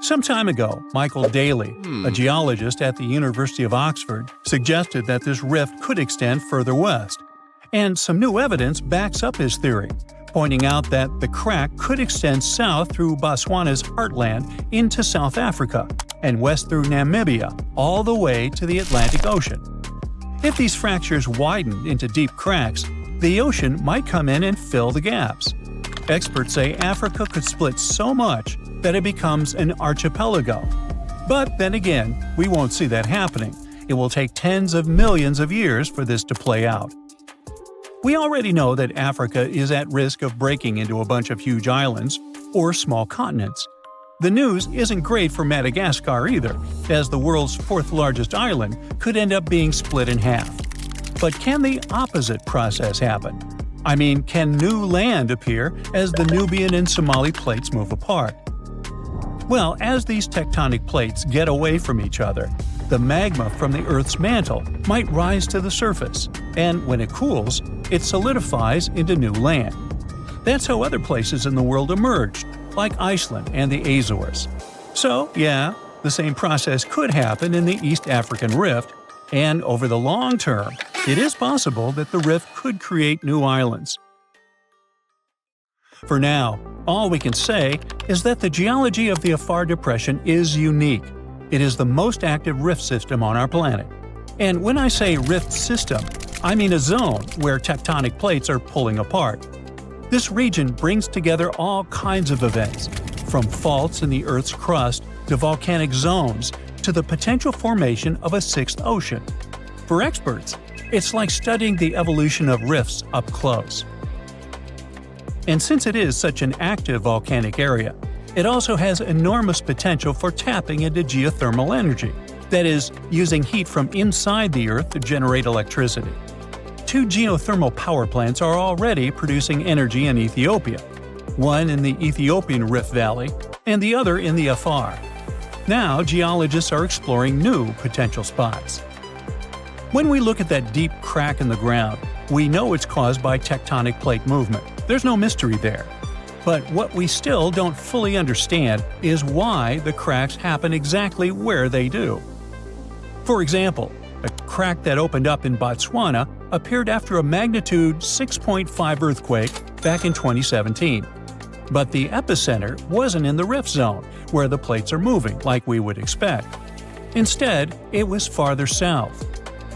Some time ago, Michael Daly, a geologist at the University of Oxford, suggested that this rift could extend further west. And some new evidence backs up his theory, pointing out that the crack could extend south through Botswana's heartland into South Africa, and west through Namibia, all the way to the Atlantic Ocean. If these fractures widened into deep cracks, the ocean might come in and fill the gaps. Experts say Africa could split so much that it becomes an archipelago. But then again, we won't see that happening. It will take tens of millions of years for this to play out. We already know that Africa is at risk of breaking into a bunch of huge islands or small continents. The news isn't great for Madagascar either, as the world's fourth largest island could end up being split in half. But can the opposite process happen? I mean, can new land appear as the Nubian and Somali plates move apart? Well, as these tectonic plates get away from each other, the magma from the Earth's mantle might rise to the surface, and when it cools, it solidifies into new land. That's how other places in the world emerged, like Iceland and the Azores. So, yeah, the same process could happen in the East African Rift, and over the long term, it is possible that the rift could create new islands. For now, all we can say is that the geology of the Afar Depression is unique. It is the most active rift system on our planet. And when I say rift system, I mean a zone where tectonic plates are pulling apart. This region brings together all kinds of events, from faults in the Earth's crust to volcanic zones to the potential formation of a sixth ocean. For experts, it's like studying the evolution of rifts up close. And since it is such an active volcanic area, it also has enormous potential for tapping into geothermal energy, that is, using heat from inside the Earth to generate electricity. 2 geothermal power plants are already producing energy in Ethiopia, one in the Ethiopian Rift Valley and the other in the Afar. Now, geologists are exploring new potential spots. When we look at that deep crack in the ground, we know it's caused by tectonic plate movement. There's no mystery there. But what we still don't fully understand is why the cracks happen exactly where they do. For example, a crack that opened up in Botswana appeared after a magnitude 6.5 earthquake back in 2017. But the epicenter wasn't in the rift zone, where the plates are moving like we would expect. Instead, it was farther south.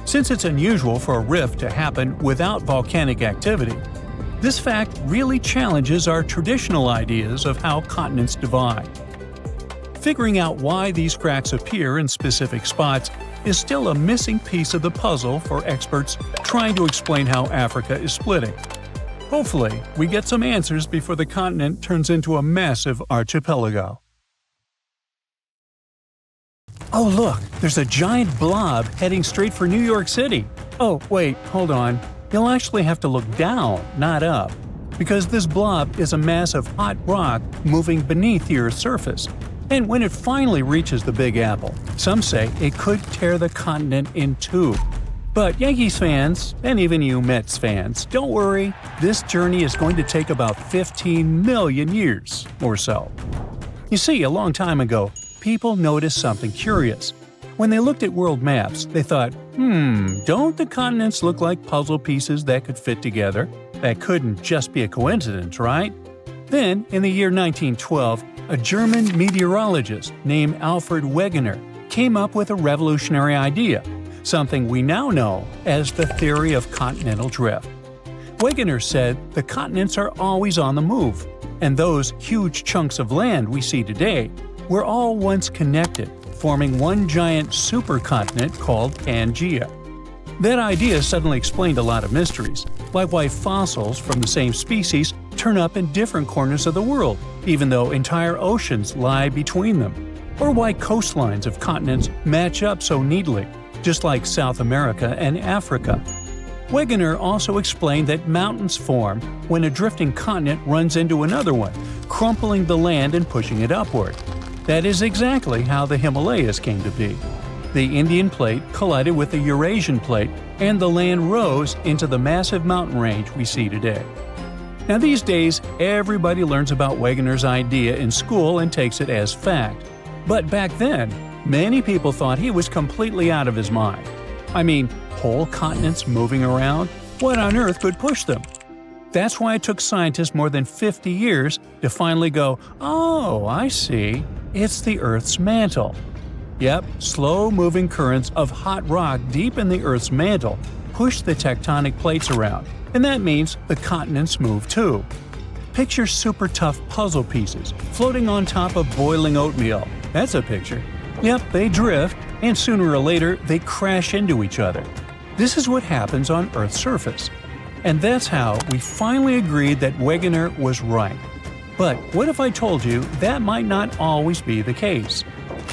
Since it's unusual for a rift to happen without volcanic activity, this fact really challenges our traditional ideas of how continents divide. Figuring out why these cracks appear in specific spots is still a missing piece of the puzzle for experts trying to explain how Africa is splitting. Hopefully, we get some answers before the continent turns into a massive archipelago. Oh look, there's a giant blob heading straight for New York City. Oh wait, hold on. You'll actually have to look down, not up, because this blob is a mass of hot rock moving beneath the Earth's surface. And when it finally reaches the Big Apple, some say it could tear the continent in two. But Yankees fans, and even you Mets fans, don't worry, this journey is going to take about 15 million years or so. You see, a long time ago, people noticed something curious. When they looked at world maps, they thought, don't the continents look like puzzle pieces that could fit together? That couldn't just be a coincidence, right? Then, in the year 1912, a German meteorologist named Alfred Wegener came up with a revolutionary idea, something we now know as the theory of continental drift. Wegener said the continents are always on the move, and those huge chunks of land we see today were all once connected, forming one giant supercontinent called Pangaea. That idea suddenly explained a lot of mysteries, like why fossils from the same species turn up in different corners of the world, even though entire oceans lie between them, or why coastlines of continents match up so neatly, just like South America and Africa. Wegener also explained that mountains form when a drifting continent runs into another one, crumpling the land and pushing it upward. That is exactly how the Himalayas came to be. The Indian plate collided with the Eurasian plate, and the land rose into the massive mountain range we see today. Now these days, everybody learns about Wegener's idea in school and takes it as fact. But back then, many people thought he was completely out of his mind. I mean, whole continents moving around? What on earth could push them? That's why it took scientists more than 50 years to finally go, "Oh, I see. It's the Earth's mantle." Yep, slow-moving currents of hot rock deep in the Earth's mantle push the tectonic plates around, and that means the continents move too. Picture super tough puzzle pieces floating on top of boiling oatmeal. That's a picture. Yep, they drift, and sooner or later they crash into each other. This is what happens on Earth's surface. And that's how we finally agreed that Wegener was right. But what if I told you that might not always be the case?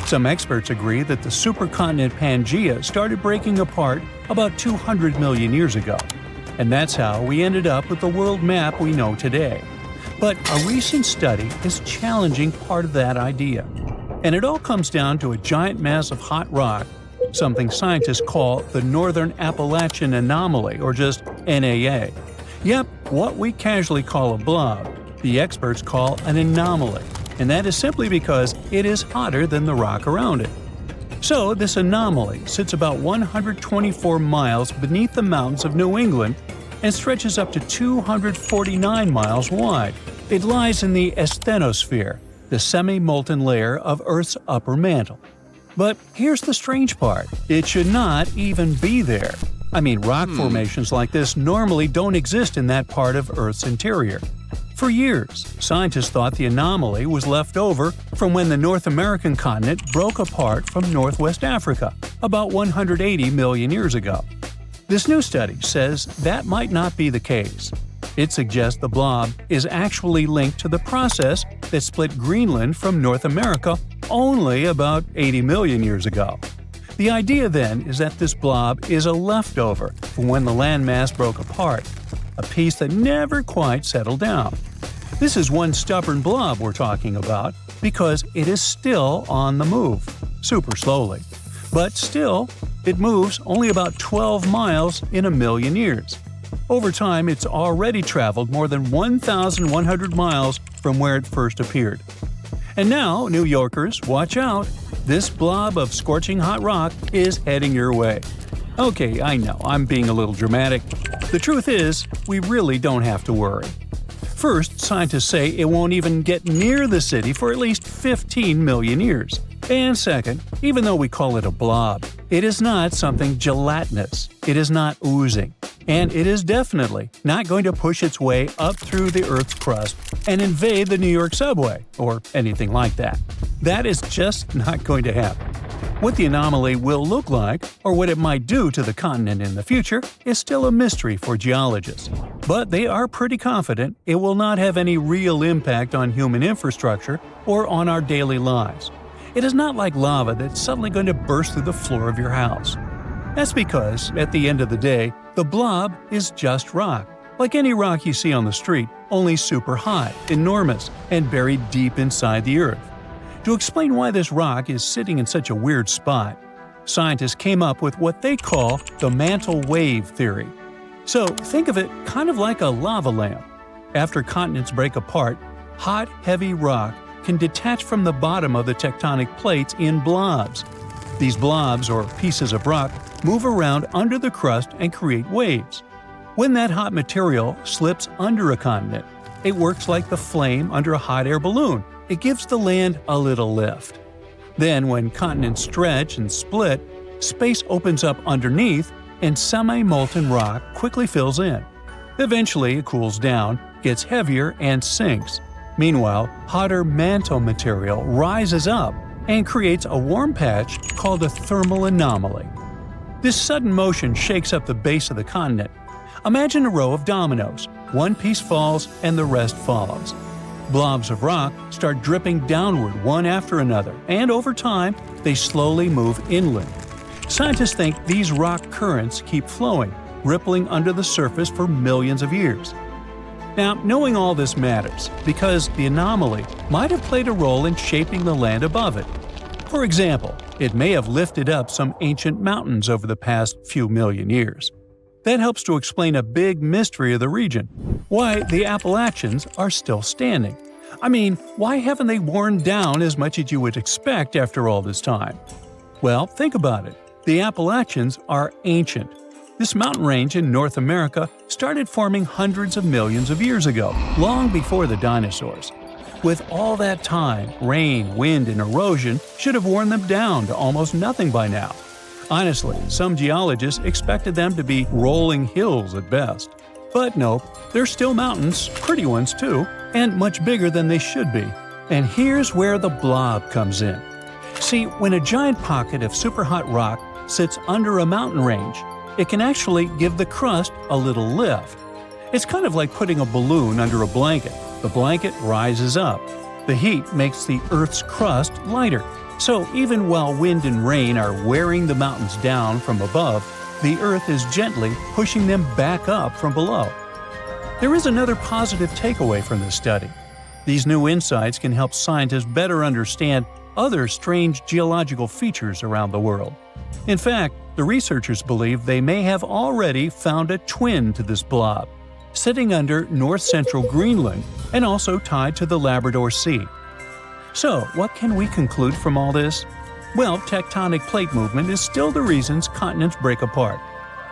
Some experts agree that the supercontinent Pangaea started breaking apart about 200 million years ago. And that's how we ended up with the world map we know today. But a recent study is challenging part of that idea. And it all comes down to a giant mass of hot rock, something scientists call the Northern Appalachian Anomaly, or just NAA. Yep, what we casually call a blob, the experts call an anomaly, and that is simply because it is hotter than the rock around it. So this anomaly sits about 124 miles beneath the mountains of New England and stretches up to 249 miles wide. It lies in the asthenosphere, the semi-molten layer of Earth's upper mantle. But here's the strange part. It should not even be there. I mean, rock formations like this normally don't exist in that part of Earth's interior. For years, scientists thought the anomaly was left over from when the North American continent broke apart from Northwest Africa about 180 million years ago. This new study says that might not be the case. It suggests the blob is actually linked to the process that split Greenland from North America only about 80 million years ago. The idea then is that this blob is a leftover from when the landmass broke apart, a piece that never quite settled down. This is one stubborn blob we're talking about because it is still on the move, super slowly. But still, it moves only about 12 miles in a million years. Over time, it's already traveled more than 1,100 miles from where it first appeared. And now, New Yorkers, watch out! This blob of scorching hot rock is heading your way. Okay, I know, I'm being a little dramatic. The truth is, we really don't have to worry. First, scientists say it won't even get near the city for at least 15 million years. And second, even though we call it a blob, it is not something gelatinous. It is not oozing. And it is definitely not going to push its way up through the Earth's crust and invade the New York subway, or anything like that. That is just not going to happen. What the anomaly will look like, or what it might do to the continent in the future, is still a mystery for geologists. But they are pretty confident it will not have any real impact on human infrastructure or on our daily lives. It is not like lava that's suddenly going to burst through the floor of your house. That's because, at the end of the day, the blob is just rock, like any rock you see on the street, only super high, enormous, and buried deep inside the Earth. To explain why this rock is sitting in such a weird spot, scientists came up with what they call the mantle wave theory. So think of it kind of like a lava lamp. After continents break apart, hot, heavy rock can detach from the bottom of the tectonic plates in blobs. These blobs, or pieces of rock, move around under the crust and create waves. When that hot material slips under a continent, it works like the flame under a hot air balloon. It gives the land a little lift. Then, when continents stretch and split, space opens up underneath and semi-molten rock quickly fills in. Eventually, it cools down, gets heavier, and sinks. Meanwhile, hotter mantle material rises up and creates a warm patch called a thermal anomaly. This sudden motion shakes up the base of the continent. Imagine a row of dominoes. One piece falls and the rest follows. Blobs of rock start dripping downward one after another, and over time, they slowly move inland. Scientists think these rock currents keep flowing, rippling under the surface for millions of years. Now, knowing all this matters because the anomaly might have played a role in shaping the land above it. For example, it may have lifted up some ancient mountains over the past few million years. That helps to explain a big mystery of the region: why the Appalachians are still standing. I mean, why haven't they worn down as much as you would expect after all this time? Well, think about it. The Appalachians are ancient. This mountain range in North America started forming hundreds of millions of years ago, long before the dinosaurs. With all that time, rain, wind, and erosion should have worn them down to almost nothing by now. Honestly, some geologists expected them to be rolling hills at best. But nope, they're still mountains, pretty ones too, and much bigger than they should be. And here's where the blob comes in. See, when a giant pocket of superhot rock sits under a mountain range, it can actually give the crust a little lift. It's kind of like putting a balloon under a blanket. The blanket rises up. The heat makes the Earth's crust lighter. So even while wind and rain are wearing the mountains down from above, the Earth is gently pushing them back up from below. There is another positive takeaway from this study. These new insights can help scientists better understand other strange geological features around the world. In fact, the researchers believe they may have already found a twin to this blob, sitting under north-central Greenland and also tied to the Labrador Sea. So, what can we conclude from all this? Well, tectonic plate movement is still the reasons continents break apart.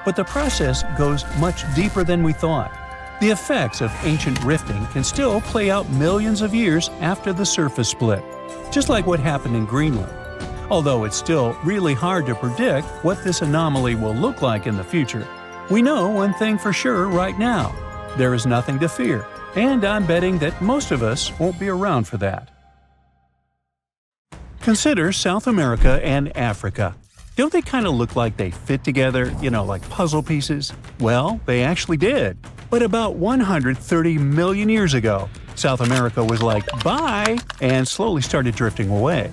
But the process goes much deeper than we thought. The effects of ancient rifting can still play out millions of years after the surface split, just like what happened in Greenland. Although it's still really hard to predict what this anomaly will look like in the future, we know one thing for sure right now: there is nothing to fear, and I'm betting that most of us won't be around for that. Consider South America and Africa. Don't they kind of look like they fit together, like puzzle pieces? Well, they actually did. But about 130 million years ago, South America was like, bye, and slowly started drifting away.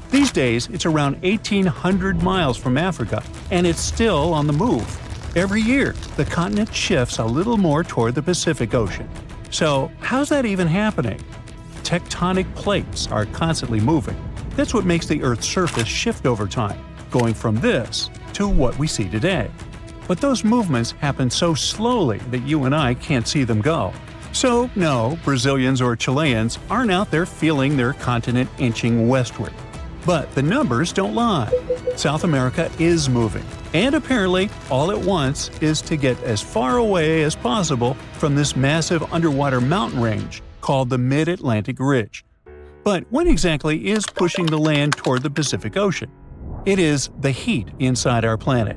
These days, it's around 1,800 miles from Africa, and it's still on the move. Every year, the continent shifts a little more toward the Pacific Ocean. So, how's that even happening? Tectonic plates are constantly moving. That's what makes the Earth's surface shift over time, going from this to what we see today. But those movements happen so slowly that you and I can't see them go. So, no, Brazilians or Chileans aren't out there feeling their continent inching westward. But the numbers don't lie. South America is moving, and apparently all it wants is to get as far away as possible from this massive underwater mountain range called the Mid-Atlantic Ridge. But what exactly is pushing the land toward the Pacific Ocean? It is the heat inside our planet.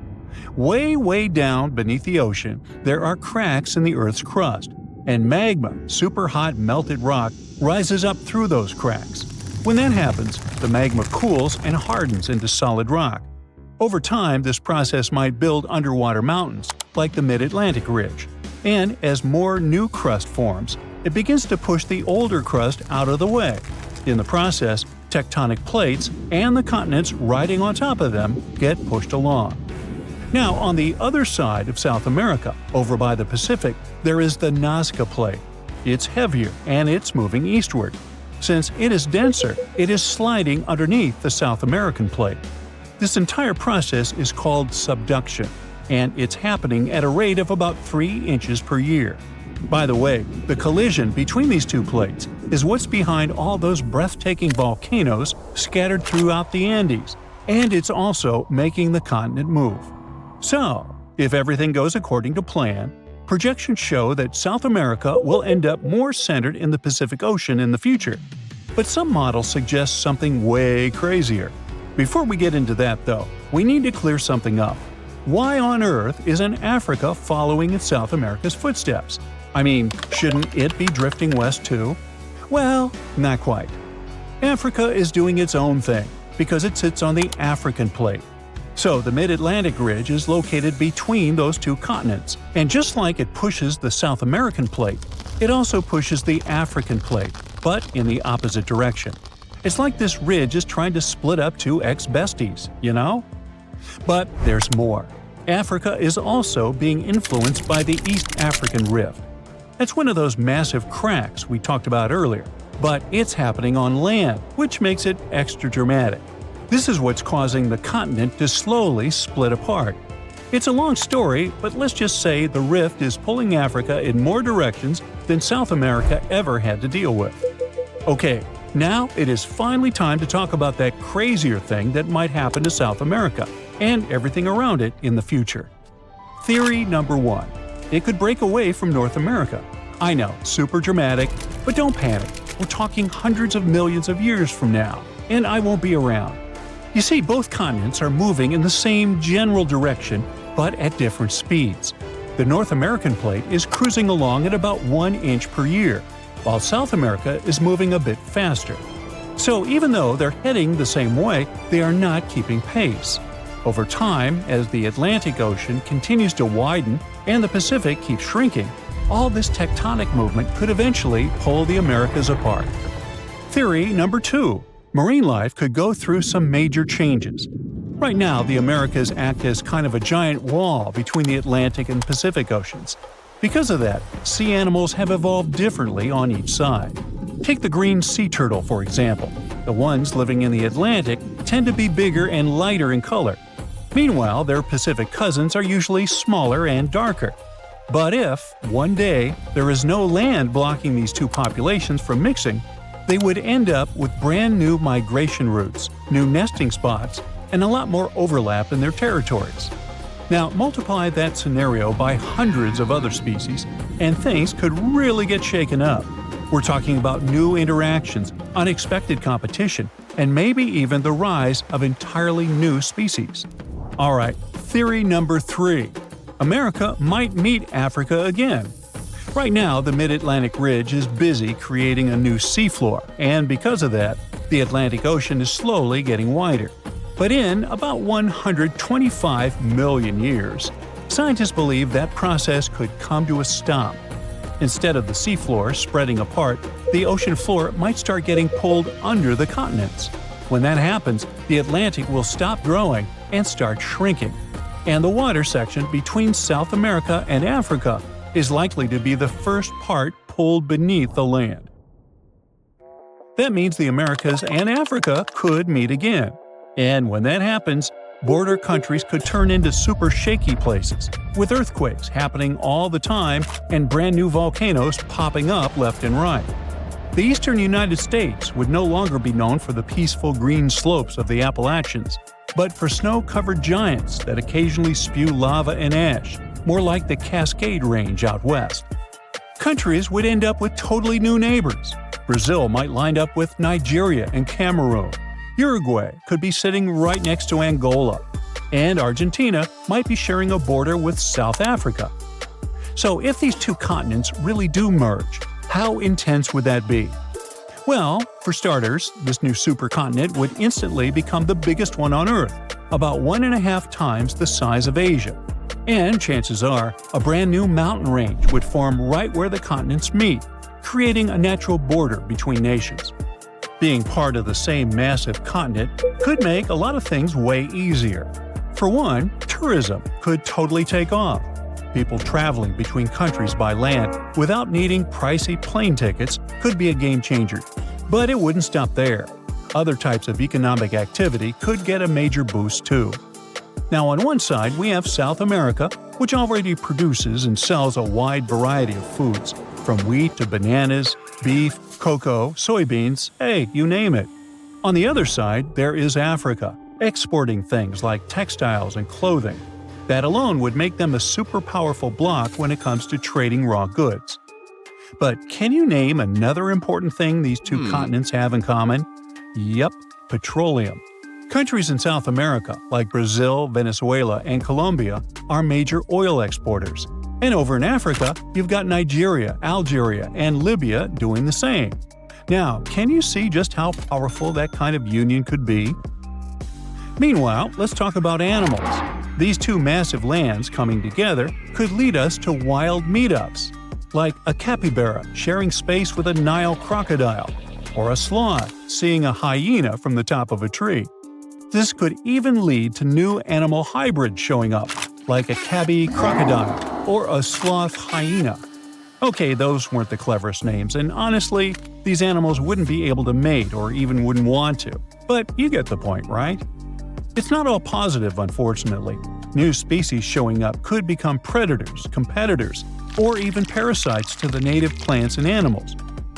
Way, way down beneath the ocean, there are cracks in the Earth's crust, and magma, super hot melted rock, rises up through those cracks. When that happens, the magma cools and hardens into solid rock. Over time, this process might build underwater mountains, like the Mid-Atlantic Ridge. And as more new crust forms, it begins to push the older crust out of the way. In the process, tectonic plates and the continents riding on top of them get pushed along. Now, on the other side of South America, over by the Pacific, there is the Nazca Plate. It's heavier and it's moving eastward. Since it is denser, it is sliding underneath the South American Plate. This entire process is called subduction, and it's happening at a rate of about 3 inches per year. By the way, the collision between these two plates is what's behind all those breathtaking volcanoes scattered throughout the Andes, and it's also making the continent move. So, if everything goes according to plan, projections show that South America will end up more centered in the Pacific Ocean in the future. But some models suggest something way crazier. Before we get into that, though, we need to clear something up. Why on earth isn't Africa following in South America's footsteps? I mean, shouldn't it be drifting west too? Well, not quite. Africa is doing its own thing, because it sits on the African Plate. So the Mid-Atlantic Ridge is located between those two continents, and just like it pushes the South American Plate, it also pushes the African Plate, but in the opposite direction. It's like this ridge is trying to split up two ex-besties, But there's more. Africa is also being influenced by the East African Rift. That's one of those massive cracks we talked about earlier, but it's happening on land, which makes it extra dramatic. This is what's causing the continent to slowly split apart. It's a long story, but let's just say the rift is pulling Africa in more directions than South America ever had to deal with. Okay, now it is finally time to talk about that crazier thing that might happen to South America and everything around it in the future. Theory number 1. It could break away from North America. I know, super dramatic, but don't panic. We're talking hundreds of millions of years from now, and I won't be around. You see, both continents are moving in the same general direction, but at different speeds. The North American plate is cruising along at about 1 inch per year, while South America is moving a bit faster. So even though they're heading the same way, they are not keeping pace. Over time, as the Atlantic Ocean continues to widen and the Pacific keeps shrinking, all this tectonic movement could eventually pull the Americas apart. Theory number 2. Marine life could go through some major changes. Right now, the Americas act as kind of a giant wall between the Atlantic and Pacific Oceans. Because of that, sea animals have evolved differently on each side. Take the green sea turtle, for example. The ones living in the Atlantic tend to be bigger and lighter in color. Meanwhile, their Pacific cousins are usually smaller and darker. But if, one day, there is no land blocking these two populations from mixing, they would end up with brand new migration routes, new nesting spots, and a lot more overlap in their territories. Now, multiply that scenario by hundreds of other species, and things could really get shaken up. We're talking about new interactions, unexpected competition, and maybe even the rise of entirely new species. Alright, theory number 3. America might meet Africa again. Right now, the Mid-Atlantic Ridge is busy creating a new seafloor, and because of that, the Atlantic Ocean is slowly getting wider. But in about 125 million years, scientists believe that process could come to a stop. Instead of the seafloor spreading apart, the ocean floor might start getting pulled under the continents. When that happens, the Atlantic will stop growing and start shrinking. And the water section between South America and Africa is likely to be the first part pulled beneath the land. That means the Americas and Africa could meet again. And when that happens, border countries could turn into super shaky places, with earthquakes happening all the time and brand new volcanoes popping up left and right. The eastern United States would no longer be known for the peaceful green slopes of the Appalachians, but for snow-covered giants that occasionally spew lava and ash, more like the Cascade Range out west. Countries would end up with totally new neighbors. Brazil might line up with Nigeria and Cameroon. Uruguay could be sitting right next to Angola. And Argentina might be sharing a border with South Africa. So if these two continents really do merge, how intense would that be? Well, for starters, this new supercontinent would instantly become the biggest one on Earth, about 1.5 times the size of Asia. And chances are, a brand new mountain range would form right where the continents meet, creating a natural border between nations. Being part of the same massive continent could make a lot of things way easier. For one, tourism could totally take off. People traveling between countries by land without needing pricey plane tickets could be a game changer. But it wouldn't stop there. Other types of economic activity could get a major boost too. Now on one side we have South America, which already produces and sells a wide variety of foods, from wheat to bananas, beef, cocoa, soybeans, hey, you name it. On the other side, there is Africa, exporting things like textiles and clothing. That alone would make them a super powerful bloc when it comes to trading raw goods. But can you name another important thing these two continents have in common? Yep, petroleum. Countries in South America, like Brazil, Venezuela, and Colombia, are major oil exporters. And over in Africa, you've got Nigeria, Algeria, and Libya doing the same. Now, can you see just how powerful that kind of union could be? Meanwhile, let's talk about animals. These two massive lands coming together could lead us to wild meetups, like a capybara sharing space with a Nile crocodile, or a sloth seeing a hyena from the top of a tree. This could even lead to new animal hybrids showing up, like a cabby crocodile or a sloth hyena. Okay, those weren't the cleverest names, and honestly, these animals wouldn't be able to mate or even wouldn't want to. But you get the point, right? It's not all positive, unfortunately. New species showing up could become predators, competitors, or even parasites to the native plants and animals.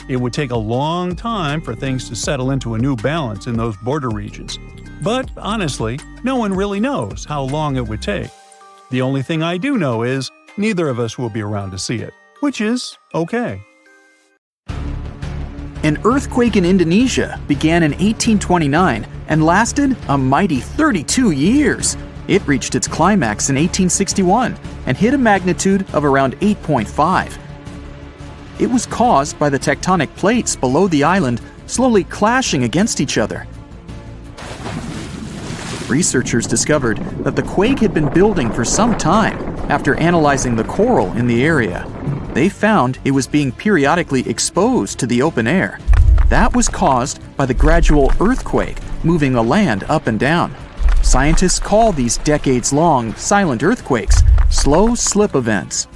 It would take a long time for things to settle into a new balance in those border regions. But honestly, no one really knows how long it would take. The only thing I do know is neither of us will be around to see it, which is okay. An earthquake in Indonesia began in 1829 and lasted a mighty 32 years. It reached its climax in 1861 and hit a magnitude of around 8.5. It was caused by the tectonic plates below the island slowly clashing against each other. Researchers discovered that the quake had been building for some time after analyzing the coral in the area. They found it was being periodically exposed to the open air. That was caused by the gradual earthquake moving the land up and down. Scientists call these decades-long silent earthquakes slow slip events.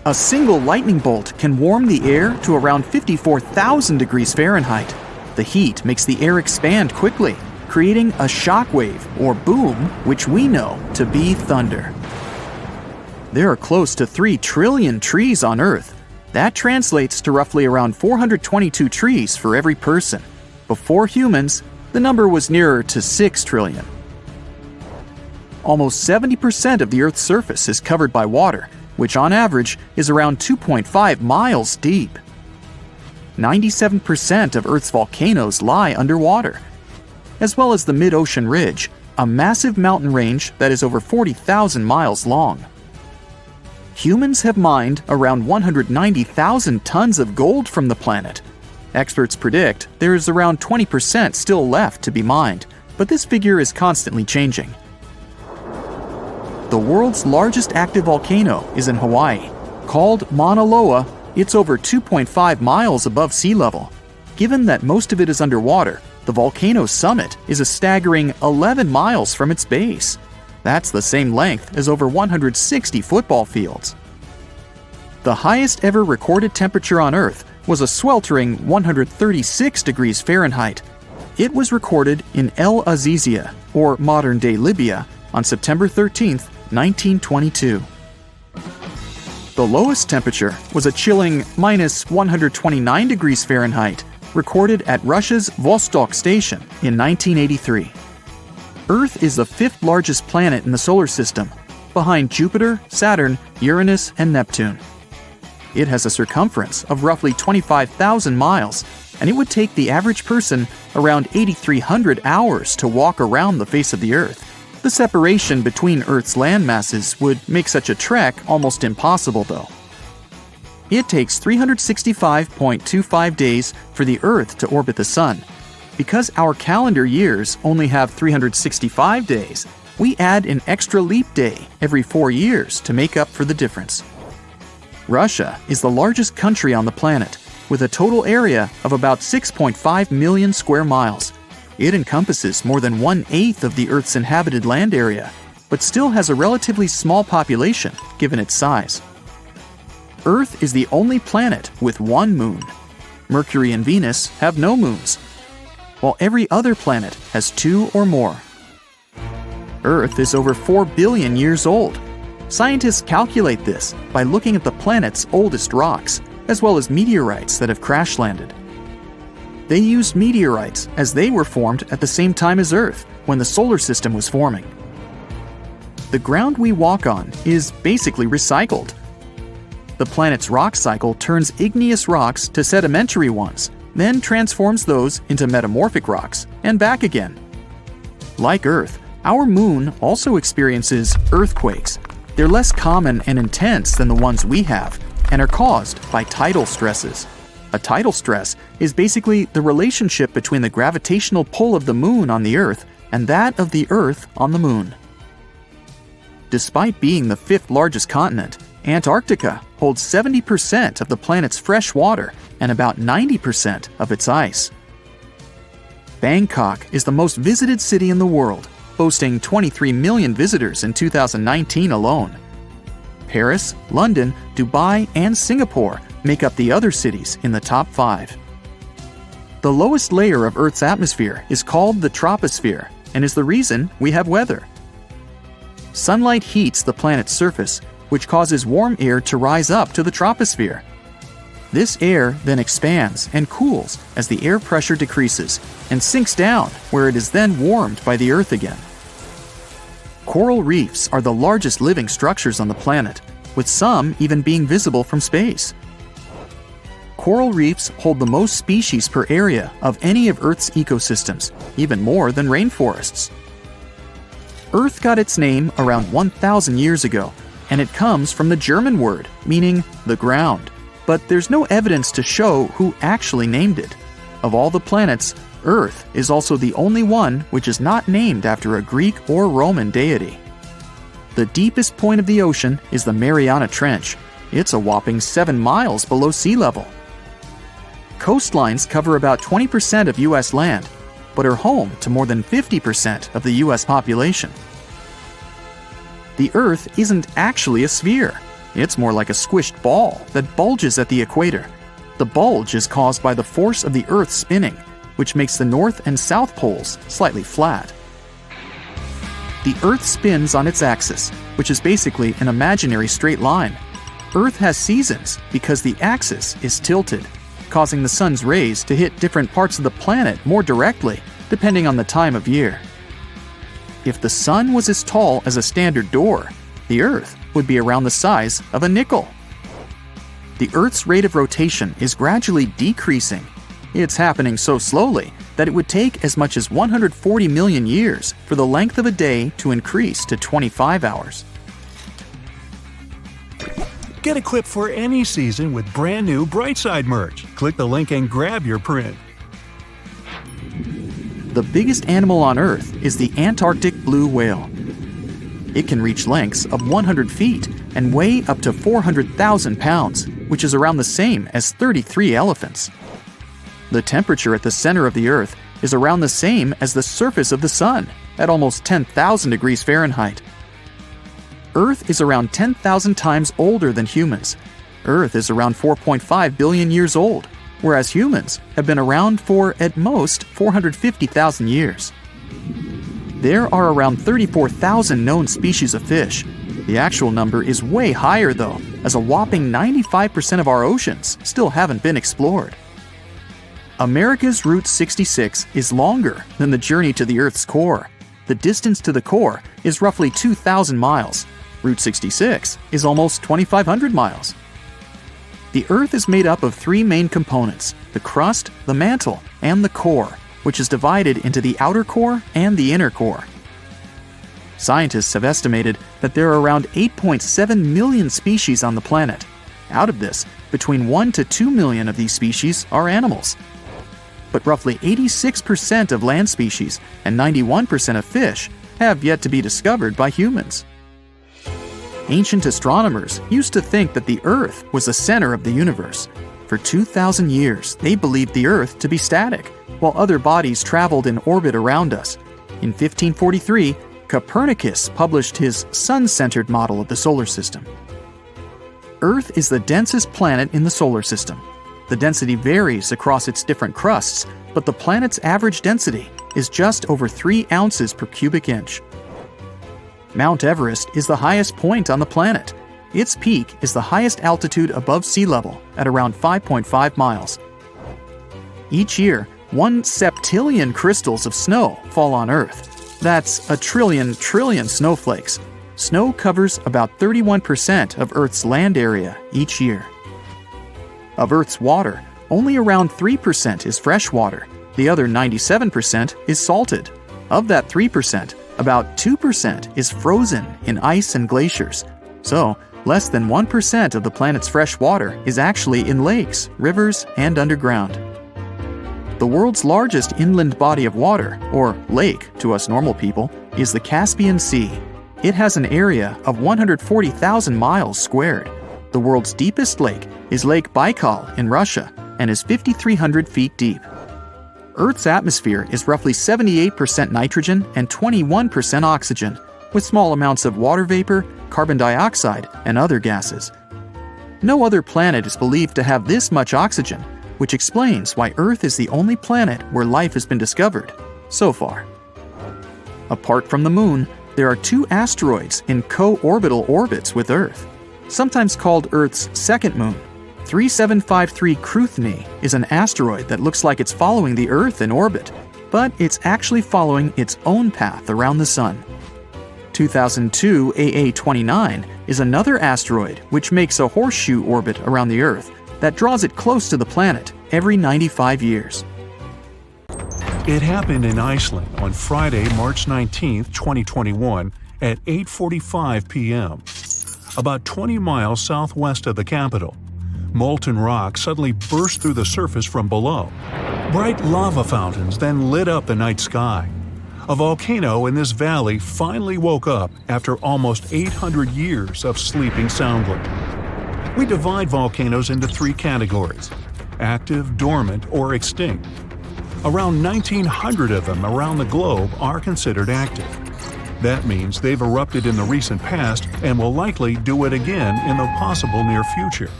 A single lightning bolt can warm the air to around 54,000 degrees Fahrenheit. The heat makes the air expand quickly, creating a shock wave or boom, which we know to be thunder. There are close to 3 trillion trees on Earth. That translates to roughly around 422 trees for every person. Before humans, the number was nearer to 6 trillion. Almost 70% of the Earth's surface is covered by water, which on average is around 2.5 miles deep. 97% of Earth's volcanoes lie underwater, as well as the mid-ocean ridge, a massive mountain range that is over 40,000 miles long. Humans have mined around 190,000 tons of gold from the planet. Experts predict there is around 20% still left to be mined, but this figure is constantly changing. The world's largest active volcano is in Hawaii. Called Mauna Loa, it's over 2.5 miles above sea level. Given that most of it is underwater, the volcano's summit is a staggering 11 miles from its base. That's the same length as over 160 football fields. The highest ever recorded temperature on Earth was a sweltering 136 degrees Fahrenheit. It was recorded in El Azizia, or modern-day Libya, on September 13, 1922. The lowest temperature was a chilling minus 129 degrees Fahrenheit, recorded at Russia's Vostok station in 1983. Earth is the 5th largest planet in the solar system, behind Jupiter, Saturn, Uranus, and Neptune. It has a circumference of roughly 25,000 miles, and it would take the average person around 8,300 hours to walk around the face of the Earth. The separation between Earth's land masses would make such a trek almost impossible, though. It takes 365.25 days for the Earth to orbit the Sun. Because our calendar years only have 365 days, we add an extra leap day every 4 years to make up for the difference. Russia is the largest country on the planet, with a total area of about 6.5 million square miles. It encompasses more than 1/8 of the Earth's inhabited land area, but still has a relatively small population given its size. Earth is the only planet with one moon. Mercury and Venus have no moons, while every other planet has 2 or more. Earth is over 4 billion years old. Scientists calculate this by looking at the planet's oldest rocks, as well as meteorites that have crash-landed. They used meteorites as they were formed at the same time as Earth, when the solar system was forming. The ground we walk on is basically recycled. The planet's rock cycle turns igneous rocks to sedimentary ones, then transforms those into metamorphic rocks, and back again. Like Earth, our moon also experiences earthquakes. They're less common and intense than the ones we have, and are caused by tidal stresses. A tidal stress is basically the relationship between the gravitational pull of the moon on the Earth and that of the Earth on the moon. Despite being the 5th largest continent, Antarctica holds 70% of the planet's fresh water and about 90% of its ice. Bangkok is the most visited city in the world, boasting 23 million visitors in 2019 alone. Paris, London, Dubai, and Singapore make up the other cities in the top 5. The lowest layer of Earth's atmosphere is called the troposphere and is the reason we have weather. Sunlight heats the planet's surface, which causes warm air to rise up to the troposphere. This air then expands and cools as the air pressure decreases and sinks down, where it is then warmed by the Earth again. Coral reefs are the largest living structures on the planet, with some even being visible from space. Coral reefs hold the most species per area of any of Earth's ecosystems, even more than rainforests. Earth got its name around 1,000 years ago, and it comes from the German word meaning the ground, but there's no evidence to show who actually named it. Of all the planets, Earth is also the only one which is not named after a Greek or Roman deity. The deepest point of the ocean is the Mariana Trench. It's a whopping 7 miles below sea level. Coastlines cover about 20% of U.S. land, but are home to more than 50% of the U.S. population. The Earth isn't actually a sphere. It's more like a squished ball that bulges at the equator. The bulge is caused by the force of the Earth spinning, which makes the north and south poles slightly flat. The Earth spins on its axis, which is basically an imaginary straight line. Earth has seasons because the axis is tilted, causing the sun's rays to hit different parts of the planet more directly, depending on the time of year. If the sun was as tall as a standard door, the Earth would be around the size of a nickel. The Earth's rate of rotation is gradually decreasing. It's happening so slowly that it would take as much as 140 million years for the length of a day to increase to 25 hours. Get equipped for any season with brand new Brightside merch. Click the link and grab your print. The biggest animal on Earth is the Antarctic blue whale. It can reach lengths of 100 feet and weigh up to 400,000 pounds, which is around the same as 33 elephants. The temperature at the center of the Earth is around the same as the surface of the Sun, at almost 10,000 degrees Fahrenheit. Earth is around 10,000 times older than humans. Earth is around 4.5 billion years old, whereas humans have been around for, at most, 450,000 years. There are around 34,000 known species of fish. The actual number is way higher though, as a whopping 95% of our oceans still haven't been explored. America's Route 66 is longer than the journey to the Earth's core. The distance to the core is roughly 2,000 miles. Route 66 is almost 2,500 miles. The Earth is made up of 3 main components: the crust, the mantle, and the core, which is divided into the outer core and the inner core. Scientists have estimated that there are around 8.7 million species on the planet. Out of this, between 1 to 2 million of these species are animals. But roughly 86% of land species and 91% of fish have yet to be discovered by humans. Ancient astronomers used to think that the Earth was the center of the universe. For 2,000 years, they believed the Earth to be static, while other bodies traveled in orbit around us. In 1543, Copernicus published his sun-centered model of the solar system. Earth is the densest planet in the solar system. The density varies across its different crusts, but the planet's average density is just over 3 ounces per cubic inch. Mount Everest is the highest point on the planet. Its peak is the highest altitude above sea level at around 5.5 miles. Each year, 1 septillion crystals of snow fall on Earth. That's a trillion snowflakes. Snow covers about 31% of Earth's land area each year. Of Earth's water, only around 3% is fresh water. The other 97% is salted. Of that 3%, about 2% is frozen in ice and glaciers. So, less than 1% of the planet's fresh water is actually in lakes, rivers, and underground. The world's largest inland body of water, or lake to us normal people, is the Caspian Sea. It has an area of 140,000 miles squared. The world's deepest lake is Lake Baikal in Russia and is 5,300 feet deep. Earth's atmosphere is roughly 78% nitrogen and 21% oxygen, with small amounts of water vapor, carbon dioxide, and other gases. No other planet is believed to have this much oxygen, which explains why Earth is the only planet where life has been discovered so far. Apart from the Moon, there are two asteroids in co-orbital orbits with Earth, sometimes called Earth's second moon. 3753 Cruithne is an asteroid that looks like it's following the Earth in orbit, but it's actually following its own path around the Sun. 2002 AA29 is another asteroid which makes a horseshoe orbit around the Earth that draws it close to the planet every 95 years. It happened in Iceland on Friday, March 19, 2021 at 8:45 p.m. About 20 miles southwest of the capital. Molten rock suddenly burst through the surface from below. Bright lava fountains then lit up the night sky. A volcano in this valley finally woke up after almost 800 years of sleeping soundly. We divide volcanoes into three categories: active, dormant, or extinct. Around 1,900 of them around the globe are considered active. That means they've erupted in the recent past and will likely do it again in the possible near future.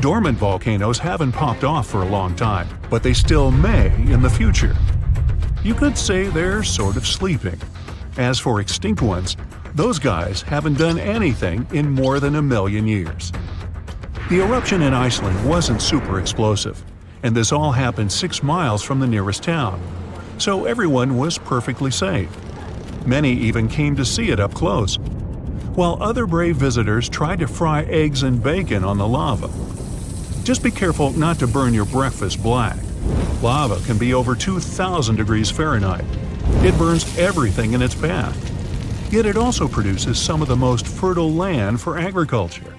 Dormant volcanoes haven't popped off for a long time, but they still may in the future. You could say they're sort of sleeping. As for extinct ones, those guys haven't done anything in more than 1 million years. The eruption in Iceland wasn't super explosive, and this all happened 6 miles from the nearest town, so everyone was perfectly safe. Many even came to see it up close, while other brave visitors tried to fry eggs and bacon on the lava. Just be careful not to burn your breakfast black. Lava can be over 2,000 degrees Fahrenheit. It burns everything in its path. Yet it also produces some of the most fertile land for agriculture.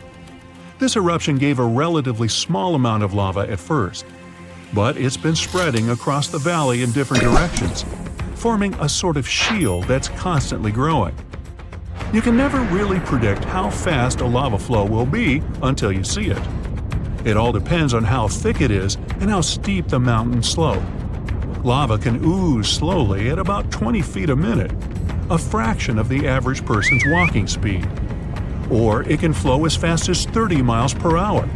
This eruption gave a relatively small amount of lava at first, but it's been spreading across the valley in different directions, forming a sort of shield that's constantly growing. You can never really predict how fast a lava flow will be until you see it. It all depends on how thick it is and how steep the mountain slope. Lava can ooze slowly at about 20 feet a minute, a fraction of the average person's walking speed. Or it can flow as fast as 30 miles per hour,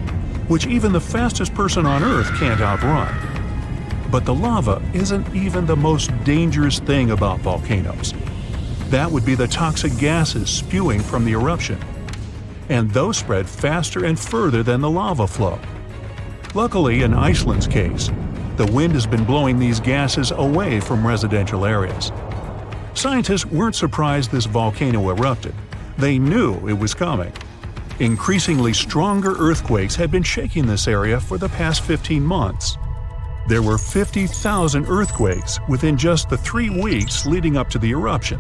which even the fastest person on Earth can't outrun. But the lava isn't even the most dangerous thing about volcanoes. That would be the toxic gases spewing from the eruption. And those spread faster and further than the lava flow. Luckily, in Iceland's case, the wind has been blowing these gases away from residential areas. Scientists weren't surprised this volcano erupted. They knew it was coming. Increasingly stronger earthquakes had been shaking this area for the past 15 months. There were 50,000 earthquakes within just the 3 weeks leading up to the eruption.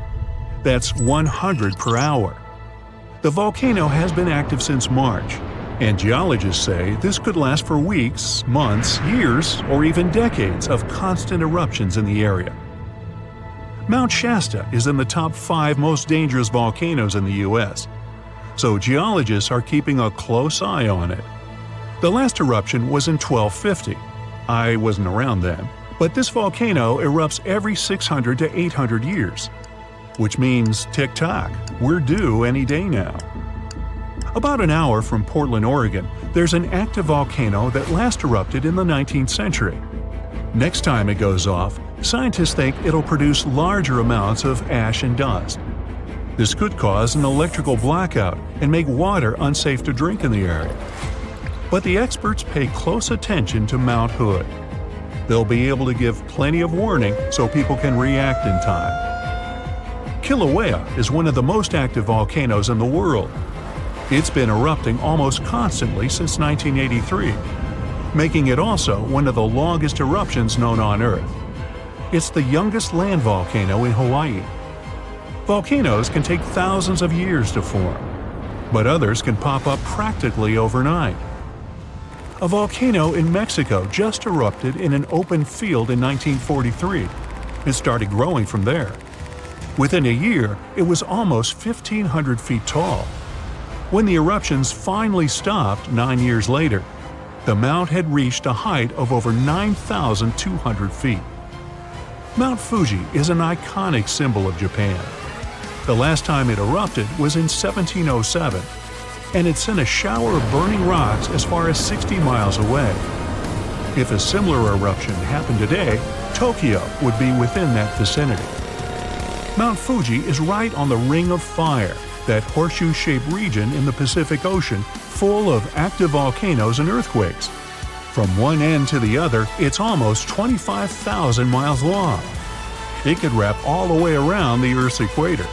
That's 100 per hour. The volcano has been active since March, and geologists say this could last for weeks, months, years, or even decades of constant eruptions in the area. Mount Shasta is in the top 5 most dangerous volcanoes in the U.S., so geologists are keeping a close eye on it. The last eruption was in 1250. I wasn't around then, but this volcano erupts every 600 to 800 years. Which means, tick-tock, we're due any day now. About an hour from Portland, Oregon, there's an active volcano that last erupted in the 19th century. Next time it goes off, scientists think it'll produce larger amounts of ash and dust. This could cause an electrical blackout and make water unsafe to drink in the area. But the experts pay close attention to Mount Hood. They'll be able to give plenty of warning so people can react in time. Kilauea is one of the most active volcanoes in the world. It's been erupting almost constantly since 1983, making it also one of the longest eruptions known on Earth. It's the youngest land volcano in Hawaii. Volcanoes can take thousands of years to form, but others can pop up practically overnight. A volcano in Mexico just erupted in an open field in 1943 and started growing from there. Within a year, it was almost 1,500 feet tall. When the eruptions finally stopped 9 years later, the mount had reached a height of over 9,200 feet. Mount Fuji is an iconic symbol of Japan. The last time it erupted was in 1707, and it sent a shower of burning rocks as far as 60 miles away. If a similar eruption happened today, Tokyo would be within that vicinity. Mount Fuji is right on the Ring of Fire, that horseshoe-shaped region in the Pacific Ocean full of active volcanoes and earthquakes. From one end to the other, it's almost 25,000 miles long. It could wrap all the way around the Earth's equator.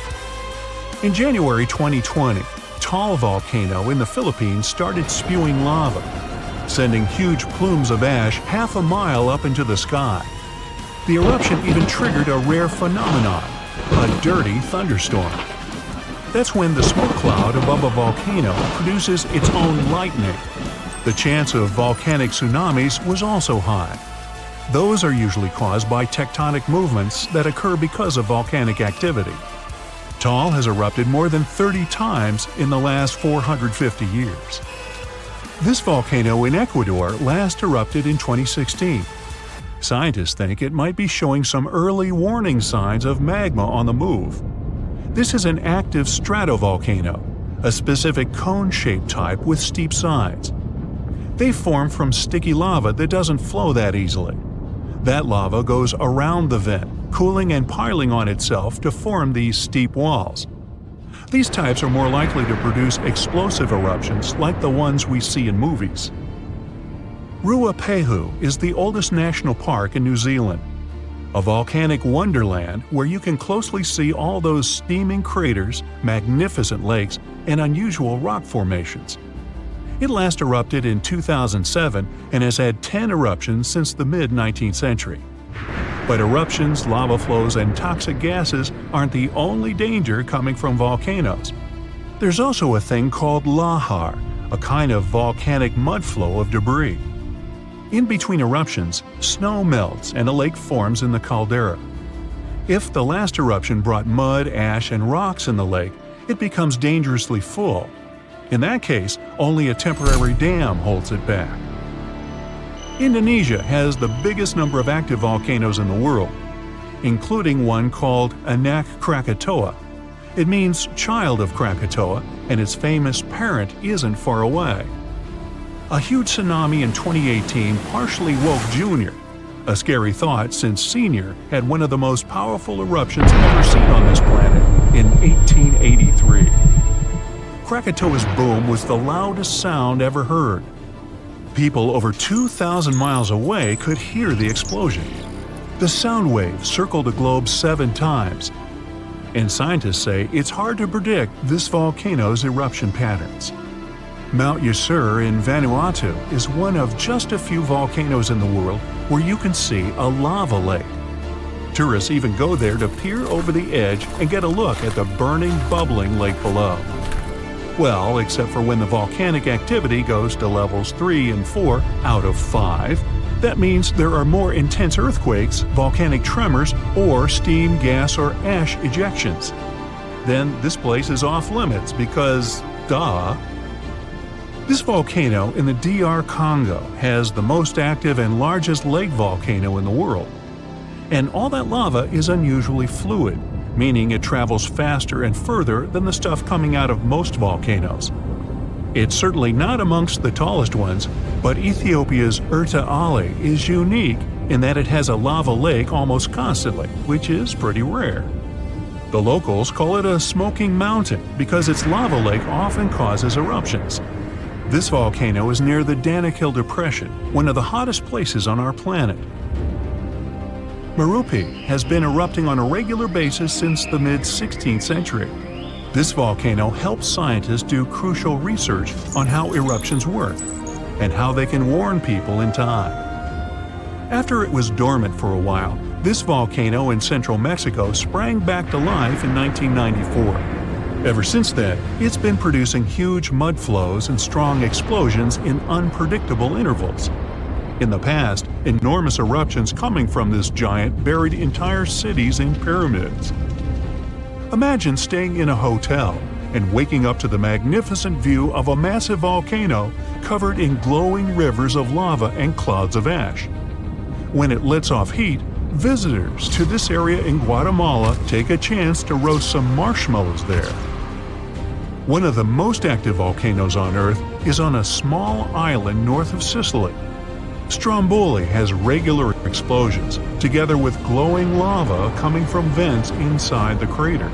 In January 2020, Taal volcano in the Philippines started spewing lava, sending huge plumes of ash half a mile up into the sky. The eruption even triggered a rare phenomenon, a dirty thunderstorm. That's when the smoke cloud above a volcano produces its own lightning. The chance of volcanic tsunamis was also high. Those are usually caused by tectonic movements that occur because of volcanic activity. Taal has erupted more than 30 times in the last 450 years. This volcano in Ecuador last erupted in 2016. Scientists think it might be showing some early warning signs of magma on the move. This is an active stratovolcano, a specific cone-shaped type with steep sides. They form from sticky lava that doesn't flow that easily. That lava goes around the vent, cooling and piling on itself to form these steep walls. These types are more likely to produce explosive eruptions like the ones we see in movies. Ruapehu is the oldest national park in New Zealand, a volcanic wonderland where you can closely see all those steaming craters, magnificent lakes, and unusual rock formations. It last erupted in 2007 and has had 10 eruptions since the mid-19th century. But eruptions, lava flows, and toxic gases aren't the only danger coming from volcanoes. There's also a thing called lahar, a kind of volcanic mud flow of debris. In between eruptions, snow melts and a lake forms in the caldera. If the last eruption brought mud, ash, and rocks in the lake, it becomes dangerously full. In that case, only a temporary dam holds it back. Indonesia has the biggest number of active volcanoes in the world, including one called Anak Krakatoa. It means child of Krakatoa, and its famous parent isn't far away. A huge tsunami in 2018 partially woke Junior, a scary thought since Senior had one of the most powerful eruptions ever seen on this planet in 1883. Krakatoa's boom was the loudest sound ever heard. People over 2,000 miles away could hear the explosion. The sound wave circled the globe 7 times, and scientists say it's hard to predict this volcano's eruption patterns. Mount Fissure in Vanuatu is one of just a few volcanoes in the world where you can see a lava lake. Tourists even go there to peer over the edge and get a look at the burning, bubbling lake below. Well, except for when the volcanic activity goes to levels 3 and 4 out of 5. That means there are more intense earthquakes, volcanic tremors, or steam, gas, or ash ejections. Then this place is off limits because, duh. This volcano in the DR Congo has the most active and largest lake volcano in the world. And all that lava is unusually fluid, meaning it travels faster and further than the stuff coming out of most volcanoes. It's certainly not amongst the tallest ones, but Ethiopia's Erta Ale is unique in that it has a lava lake almost constantly, which is pretty rare. The locals call it a smoking mountain because its lava lake often causes eruptions. This volcano is near the Danakil Depression, one of the hottest places on our planet. Merupi has been erupting on a regular basis since the mid-16th century. This volcano helps scientists do crucial research on how eruptions work and how they can warn people in time. After it was dormant for a while, this volcano in central Mexico sprang back to life in 1994. Ever since then, it's been producing huge mud flows and strong explosions in unpredictable intervals. In the past, enormous eruptions coming from this giant buried entire cities in pyramids. Imagine staying in a hotel and waking up to the magnificent view of a massive volcano covered in glowing rivers of lava and clouds of ash. When it lets off heat, visitors to this area in Guatemala take a chance to roast some marshmallows there. One of the most active volcanoes on Earth is on a small island north of Sicily. Stromboli has regular explosions, together with glowing lava coming from vents inside the crater.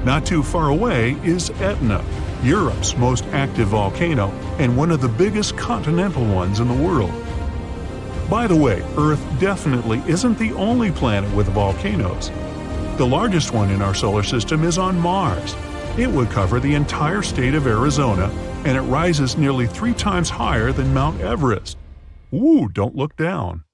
Not too far away is Etna, Europe's most active volcano and one of the biggest continental ones in the world. By the way, Earth definitely isn't the only planet with volcanoes. The largest one in our solar system is on Mars. It would cover the entire state of Arizona, and it rises nearly 3 times higher than Mount Everest. Ooh, don't look down.